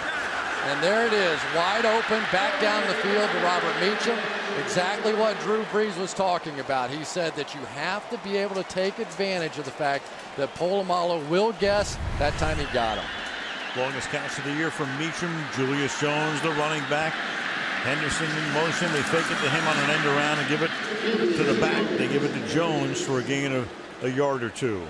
and there it is, wide open, back down the field to Robert Meacham. Exactly what Drew Brees was talking about. He said that you have to be able to take advantage of the fact that Polamalu will guess. That time he got him. Longest catch of the year from Meacham. Julius Jones, the running back. Henderson in motion. They fake it to him on an end around and give it to the back. They give it to Jones for a gain of a yard or 2.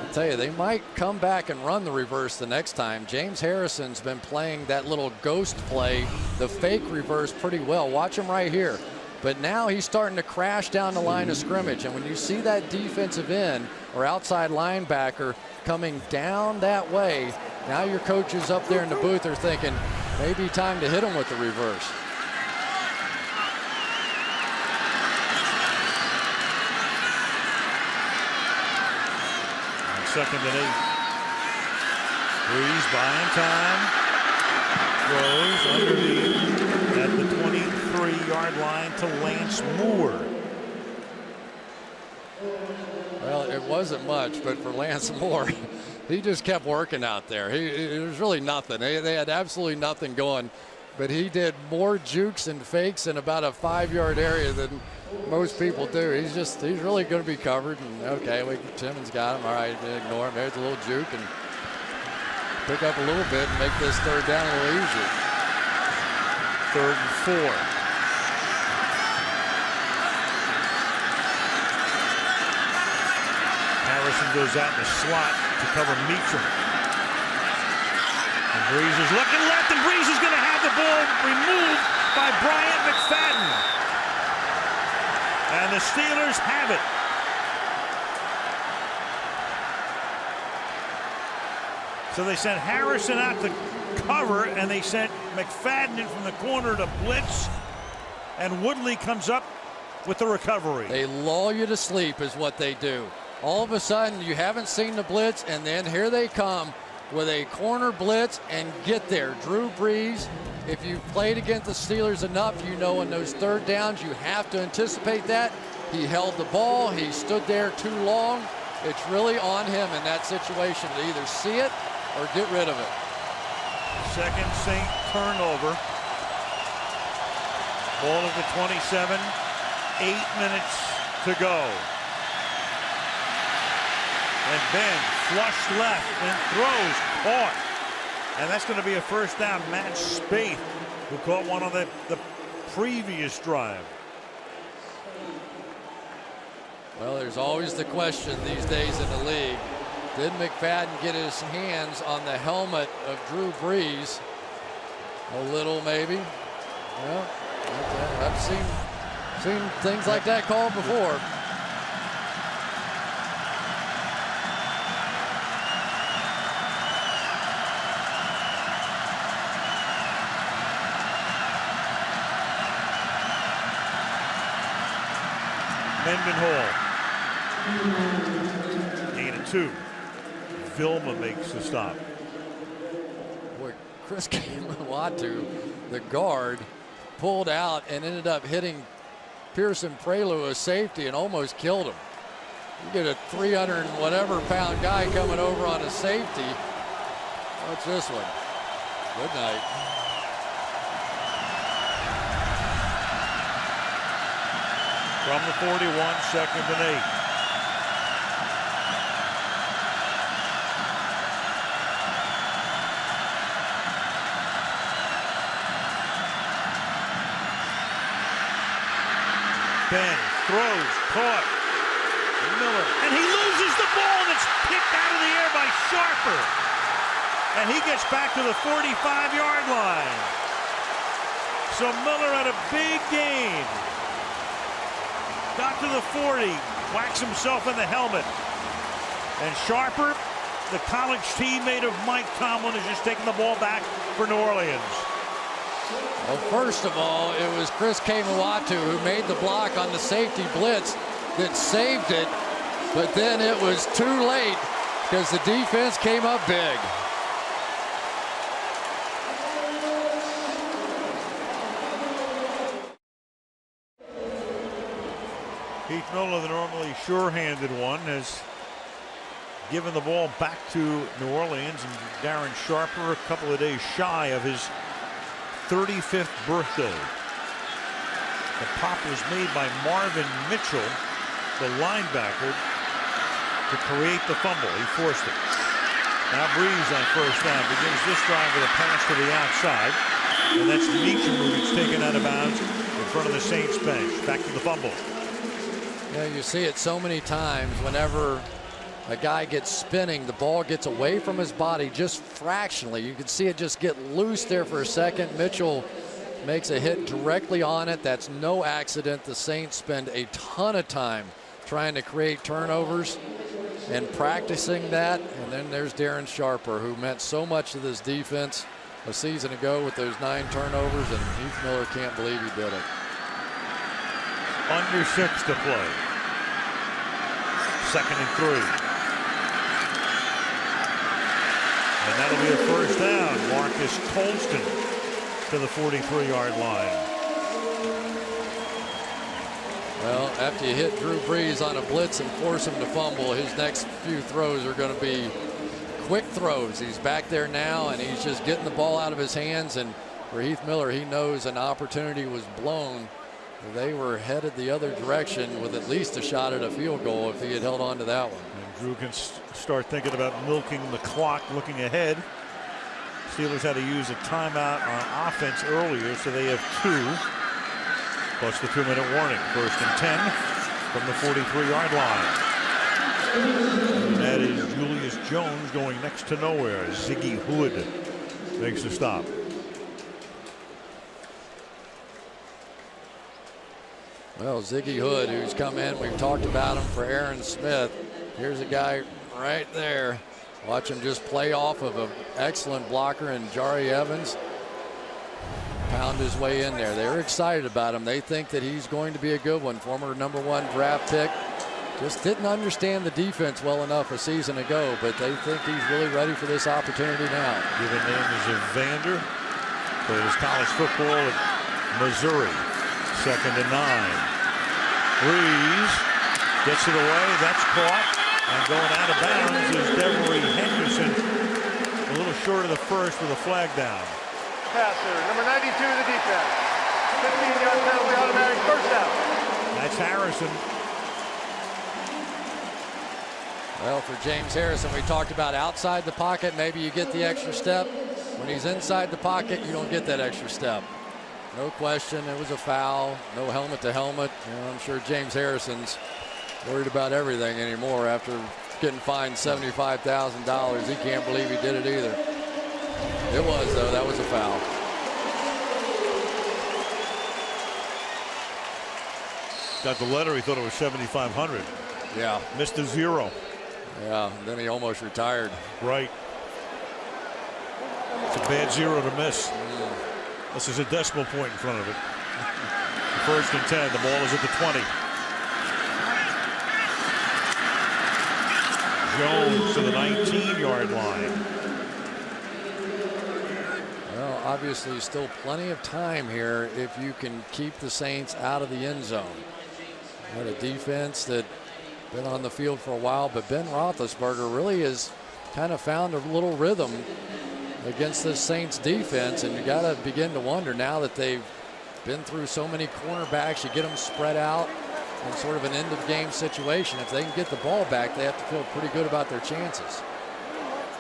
I'll tell you, they might come back and run the reverse the next time. James Harrison's been playing that little ghost play, the fake reverse, pretty well. Watch him right here. But now he's starting to crash down the line of scrimmage. And when you see that defensive end or outside linebacker coming down that way, now your coaches up there in the booth are thinking, maybe time to hit him with the reverse. On 2nd and 8. Breeze buying time. Throws underneath at the 23-yard line to Lance Moore. Well, it wasn't much, but for Lance Moore, he just kept working out there. It was really nothing. They had absolutely nothing going, but he did more jukes and fakes in about a 5-yard area than most people do. He's really going to be covered. And okay, Timmons got him. All right, ignore him. There's a little juke and pick up a little bit and make this 3rd down a little easier. 3rd and 4. Harrison goes out in the slot to cover Meacham. And Breeze is looking left, and Breeze is going to have the ball removed by Bryant McFadden. And the Steelers have it. So they sent Harrison out to cover, and they sent McFadden in from the corner to blitz, and Woodley comes up with the recovery. They lull you to sleep is what they do. All of a sudden, you haven't seen the blitz, and then here they come with a corner blitz and get there. Drew Brees, if you've played against the Steelers enough, you know in those 3rd downs, you have to anticipate that. He held the ball. He stood there too long. It's really on him in that situation to either see it or get rid of it. Second Saint turnover. Ball at the 27. 8 minutes to go. And Ben flushed left and throws, caught. And that's going to be a 1st down. Matt Spaeth, who caught one on the previous drive. Well, there's always the question these days in the league. Did McFadden get his hands on the helmet of Drew Brees? A little, maybe. Well, I've seen things like that called before. Mendenhall. Gain of 2. Vilma makes the stop. Boy, Chris Kamawatu, the guard, pulled out and ended up hitting Pearson Prelu, a safety, and almost killed him. You get a 300 and whatever pound guy coming over on a safety. What's this one? Good night. From the 41, 2nd and 8. Ben throws, caught. Miller, and he loses the ball, and it's picked out of the air by Sharper. And he gets back to the 45-yard line. So Miller had a big game. Got to the 40, whacks himself in the helmet. And Sharper, the college teammate of Mike Tomlin, is just taking the ball back for New Orleans. Well, first of all, it was Chris Kemoeatu who made the block on the safety blitz that saved it, but then it was too late because the defense came up big. Heath Miller, the normally sure-handed one, has given the ball back to New Orleans, and Darren Sharper a couple of days shy of his 35th birthday. The pop was made by Marvin Mitchell, the linebacker, to create the fumble. He forced it. Now Breeze on first down begins this drive with a pass to the outside, and that's Meacham who gets taken out of bounds in front of the Saints bench. Back to the fumble. Yeah, you see it so many times. Whenever a guy gets spinning, the ball gets away from his body just fractionally. You can see it just get loose there for a second. Mitchell makes a hit directly on it. That's no accident. The Saints spend a ton of time trying to create turnovers and practicing that. And then there's Darren Sharper, who meant so much to this defense a season ago with those 9 turnovers, and Heath Miller can't believe he did it. Under 6 to play. 2nd and 3. And that'll be a first down. Marcus Colston to the 43-yard line. Well, after you hit Drew Brees on a blitz and force him to fumble, his next few throws are going to be quick throws. He's back there now, and he's just getting the ball out of his hands. And for Heath Miller, he knows an opportunity was blown. They were headed the other direction with at least a shot at a field goal if he had held on to that one. And Drew can start thinking about milking the clock, looking ahead. Steelers had to use a timeout on offense earlier, so they have 2, plus the 2-minute warning. 1st and 10 from the 43-yard line. And that is Julius Jones going next to nowhere. Ziggy Hood makes the stop. Well, Ziggy Hood, who's come in, we've talked about him for Aaron Smith. Here's a guy right there. Watch him just play off of an excellent blocker in Jari Evans. Pound his way in there. They're excited about him. They think that he's going to be a good one. Former #1 draft pick. Just didn't understand the defense well enough a season ago, but they think he's really ready for this opportunity now. Given name is Evander. Played his college football at Missouri. 2nd and 9. Breeze gets it away. That's caught. And going out of bounds is Devery Henderson. A little short of the first with a flag down. Passer, number 92 of the defense. 15-yard penalty, automatic first down. That's Harrison. Well, for James Harrison, we talked about outside the pocket. Maybe you get the extra step. When he's inside the pocket, you don't get that extra step. No question, it was a foul. No helmet to helmet. You know, I'm sure James Harrison's worried about everything anymore after getting fined $75,000. He can't believe he did it either. It was, though. That was a foul. Got the letter. He thought it was 7,500. Yeah. Missed a 0. Yeah, then he almost retired. Right. It's a bad 0 to miss. This is a decimal point in front of it. 1st and 10. The ball is at the 20. Jones to the 19-yard line. Well, obviously still plenty of time here if you can keep the Saints out of the end zone. Had a defense that been on the field for a while, but Ben Roethlisberger really has kind of found a little rhythm against this Saints defense, and you got to begin to wonder now that they've been through so many cornerbacks. You get them spread out, in sort of an end-of-game situation. If they can get the ball back, they have to feel pretty good about their chances.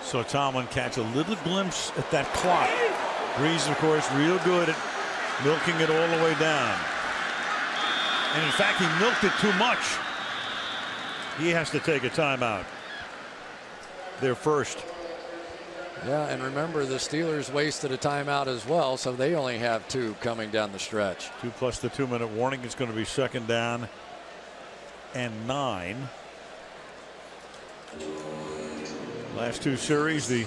So Tomlin catch a little glimpse at that clock. Breeze, of course, real good at milking it all the way down. And in fact, he milked it too much. He has to take a timeout. Their first. Yeah, and remember, the Steelers wasted a timeout as well, so they only have 2 coming down the stretch. 2 plus the 2-minute warning. It's going to be 2nd down and 9. Last 2 series, the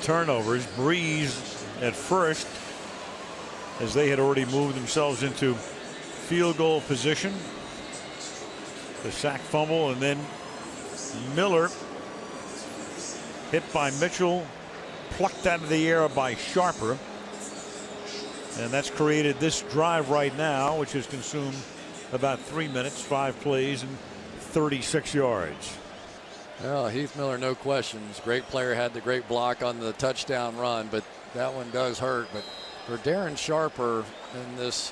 turnovers. Breeze at first, as they had already moved themselves into field goal position. The sack fumble, and then Miller hit by Mitchell, plucked out of the air by Sharper. And that's created this drive right now, which has consumed about 3 minutes, 5 plays, and 36 yards. Well, Heath Miller, no questions. Great player, had the great block on the touchdown run, but that one does hurt. But for Darren Sharper in this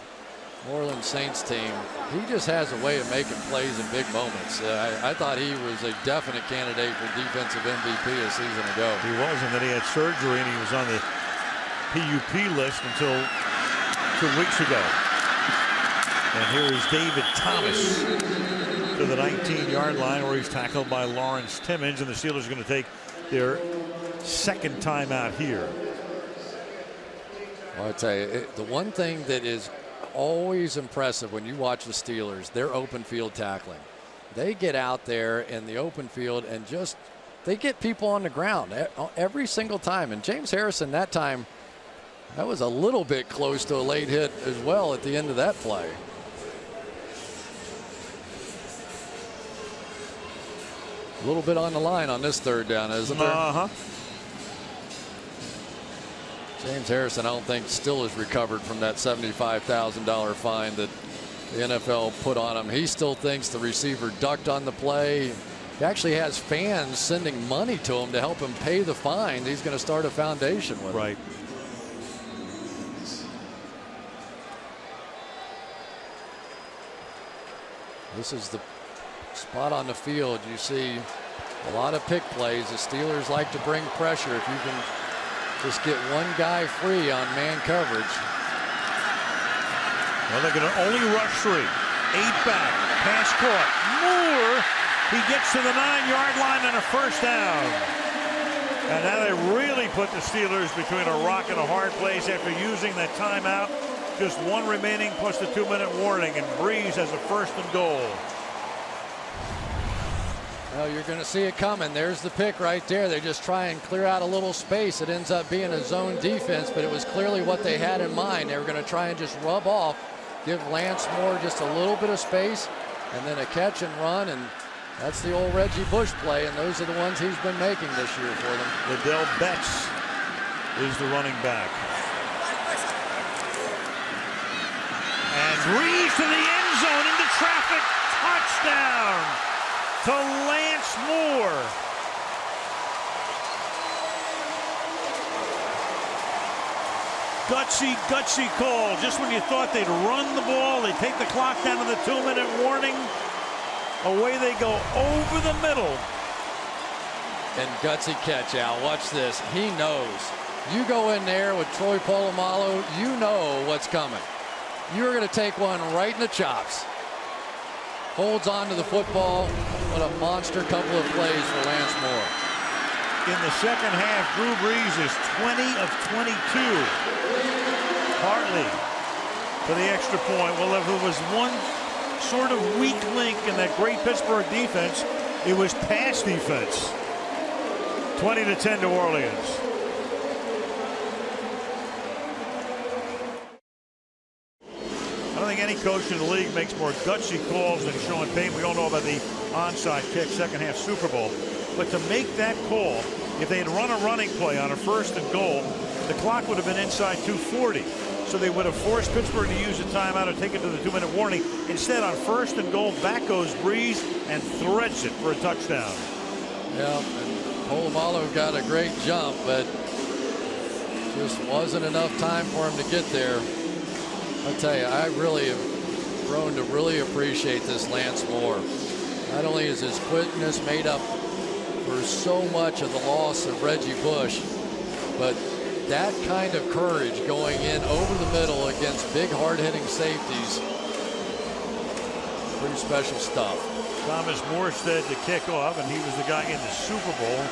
New Orleans Saints team, he just has a way of making plays in big moments. I thought he was a definite candidate for defensive MVP a season ago. He was, and then he had surgery, and he was on the PUP list until 2 weeks ago. And here is David Thomas to the 19-yard line, where he's tackled by Lawrence Timmons, and the Steelers are going to take their 2nd timeout here. Well, I tell you, the one thing that is always impressive when you watch the Steelers, their open field tackling. They get out there in the open field and just, they get people on the ground every single time. And James Harrison that time, that was a little bit close to a late hit as well at the end of that play. A little bit on the line on this 3rd down, isn't there? James Harrison, I don't think, still has recovered from that $75,000 fine that the NFL put on him. He still thinks the receiver ducked on the play. He actually has fans sending money to him to help him pay the fine. He's going to start a foundation with. Right. This is the spot on the field. You see a lot of pick plays. The Steelers like to bring pressure. If you can just get one guy free on man coverage. Well, they're going to only rush 3. 8 back. Pass caught. Moore, he gets to the 9-yard line and a 1st down. And now they really put the Steelers between a rock and a hard place after using that timeout. Just 1 remaining plus the 2-minute warning, and Breeze has a 1st and goal. Well, you're going to see it coming. There's the pick right there. They just try and clear out a little space. It ends up being a zone defense, but it was clearly what they had in mind. They were going to try and just rub off, give Lance Moore just a little bit of space, and then a catch and run, and that's the old Reggie Bush play, and those are the ones he's been making this year for them. Liddell Betts is the running back. And Breeze to the end zone into traffic. Touchdown to Lance Moore. Gutsy call. Just when you thought they'd run the ball, they take the clock down to the 2-minute warning. Away they go over the middle. And gutsy catch, Al. Watch this. He knows. You go in there with Troy Polamalu, you know what's coming. You're going to take one right in the chops. Holds on to the football. What a monster couple of plays for Lance Moore. In the 2nd half, Drew Brees is 20 of 22. Hartley for the extra point. Well, if it was one sort of weak link in that great Pittsburgh defense, it was pass defense. 20-10 New Orleans. I don't think any coach in the league makes more gutsy calls than Sean Payton. We all know about the onside kick, 2nd half Super Bowl. But to make that call, if they had run a running play on a 1st and goal, the clock would have been inside 2:40. So they would have forced Pittsburgh to use a timeout or take it to the 2-minute warning. Instead, on 1st and goal, back goes Breeze and threads it for a touchdown. Yeah, and Polamalu got a great jump, but just wasn't enough time for him to get there. I tell you, I really have grown to really appreciate this Lance Moore. Not only is his quickness made up for so much of the loss of Reggie Bush, but that kind of courage going in over the middle against big hard-hitting safeties. Pretty special stuff. Thomas Morstead to kick off, and he was the guy in the Super Bowl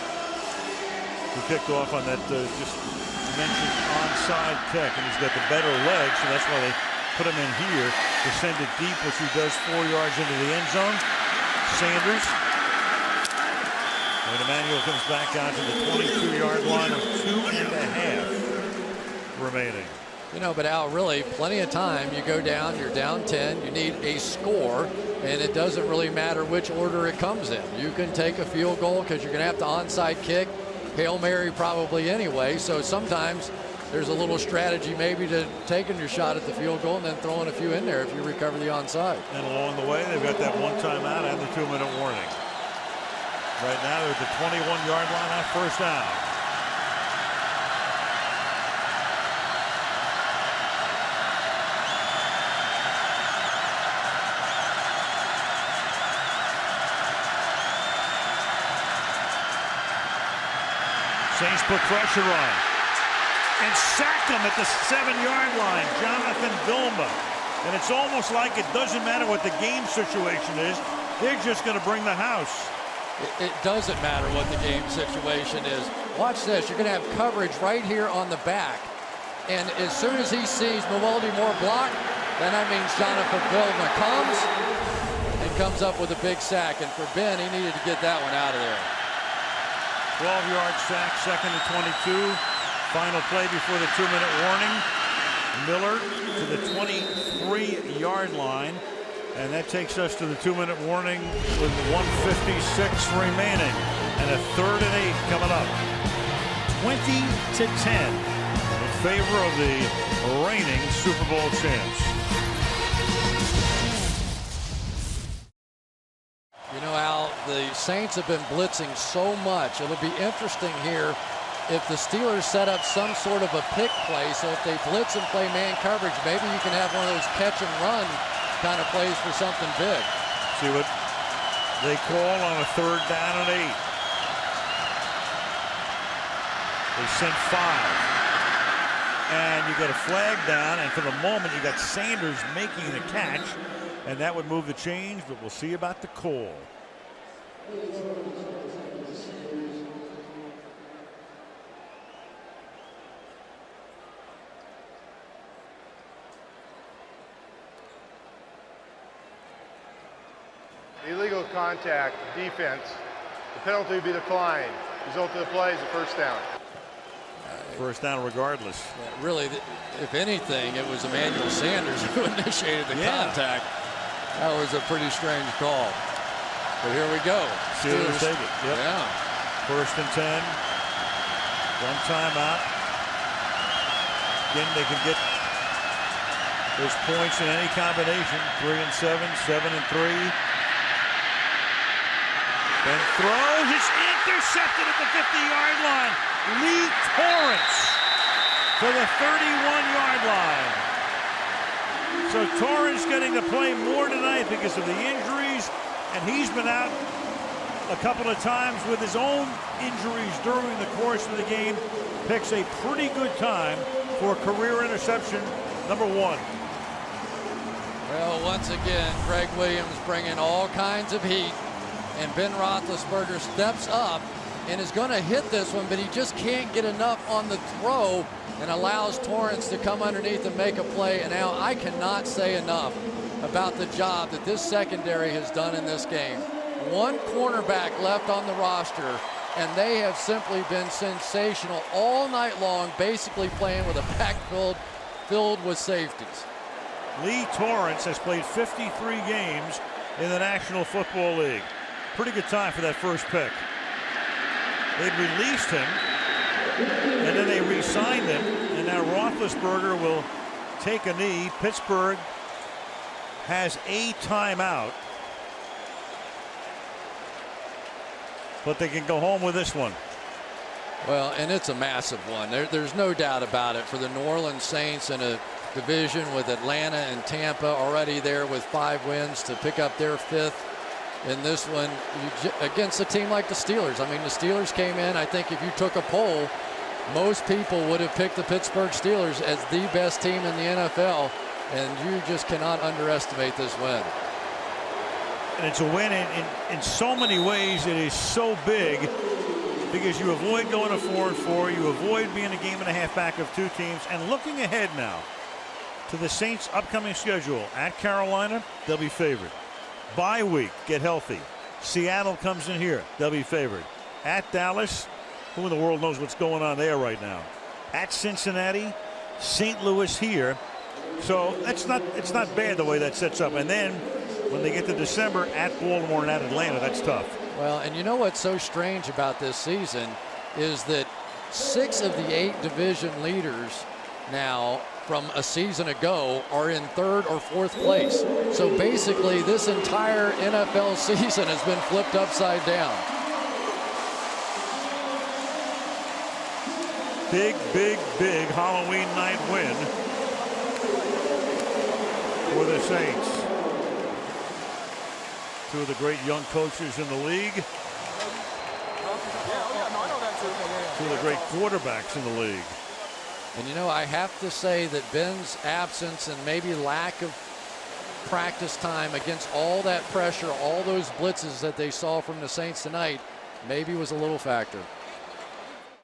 who kicked off on that just mentioned onside kick, and he's got the better leg, so that's why they put him in here to send it deep, which he does 4 yards into the end zone. Sanders. And Emmanuel comes back out to the 22-yard line of 2.5 remaining. You know, but Al, really plenty of time. You go down, you're down 10, you need a score, and it doesn't really matter which order it comes in. You can take a field goal because you're going to have to onside kick, Hail Mary probably anyway, so sometimes there's a little strategy maybe to taking your shot at the field goal and then throwing a few in there if you recover the onside. And along the way, they've got that one timeout and the 2-minute warning. Right now, they're at the 21-yard line on first down. Saints put pressure on and sack him at the 7-yard line, Jonathan Vilma. And it's almost like it doesn't matter what the game situation is. They're just going to bring the house. It doesn't matter what the game situation is. Watch this. You're going to have coverage right here on the back. And as soon as he sees Mewelde Moore block, then that means Jonathan Vilma comes and comes up with a big sack. And for Ben, he needed to get that one out of there. 12-yard sack, second and 22. Final play before the 2-minute warning. Miller to the 23-yard line. And that takes us to the 2-minute warning with 1:56 remaining. And a 3rd and 8 coming up. 20-10 in favor of the reigning Super Bowl champs. You know, Al, the Saints have been blitzing so much. It'll be interesting here if the Steelers set up some sort of a pick play. So if they blitz and play man coverage, maybe you can have one of those catch and run kind of plays for something big. See what they call on a 3rd down and 8. They sent 5. And you got a flag down, and for the moment you got Sanders making the catch, and that would move the change, but we'll see about the call. Illegal contact, defense. The penalty would be declined. Result of the play is a first down. First down regardless. Yeah, really, if anything, it was Emmanuel Sanders who initiated the contact. That was a pretty strange call. But here we go. Steelers take it. Yep. Yeah. 1st and 10. One timeout. Again, they can get those points in any combination. 3 and 7, 7 and 3. Then throws. It's intercepted at the 50-yard line. Lee Torrance to the 31-yard line. So Torrance getting to play more tonight because of the injuries, and he's been out a couple of times with his own injuries during the course of the game. Picks a pretty good time for career interception number 1. Well, once again, Greg Williams bringing all kinds of heat, and Ben Roethlisberger steps up and is going to hit this one, but he just can't get enough on the throw and allows Torrance to come underneath and make a play. And now I cannot say enough about the job that this secondary has done in this game. One cornerback left on the roster, and they have simply been sensational all night long, basically playing with a backfield filled with safeties. Lee Torrance has played 53 games in the National Football League. Pretty good time for that first pick. They'd released him, and then they re-signed him, and now Roethlisberger will take a knee. Pittsburgh has a timeout, but they can go home with this one. Well, and it's a massive one. There's no doubt about it for the New Orleans Saints in a division with Atlanta and Tampa already there with 5 wins to pick up their 5th in this one against a team like the Steelers. I mean, the Steelers came in, I think if you took a poll, most people would have picked the Pittsburgh Steelers as the best team in the NFL, and you just cannot underestimate this win. And it's a win in so many ways. It is so big because you avoid going to 4-4. You avoid being a game and a half back of 2 teams. And looking ahead now to the Saints' upcoming schedule. At Carolina, they'll be favored. Bye week, get healthy. Seattle comes in here, they'll be favored. At Dallas, who in the world knows what's going on there right now? At Cincinnati, St. Louis here. So it's not bad the way that sets up. And then when they get to December, at Baltimore and at Atlanta, that's tough. Well, and you know what's so strange about this season is that 6 of the 8 division leaders now from a season ago are in 3rd or 4th place. So basically this entire NFL season has been flipped upside down. Big, big, big Halloween night win for the Saints. 2 of the great young coaches in the league. 2 of the great quarterbacks in the league. And you know, I have to say that Ben's absence and maybe lack of practice time against all that pressure, all those blitzes that they saw from the Saints tonight, maybe was a little factor.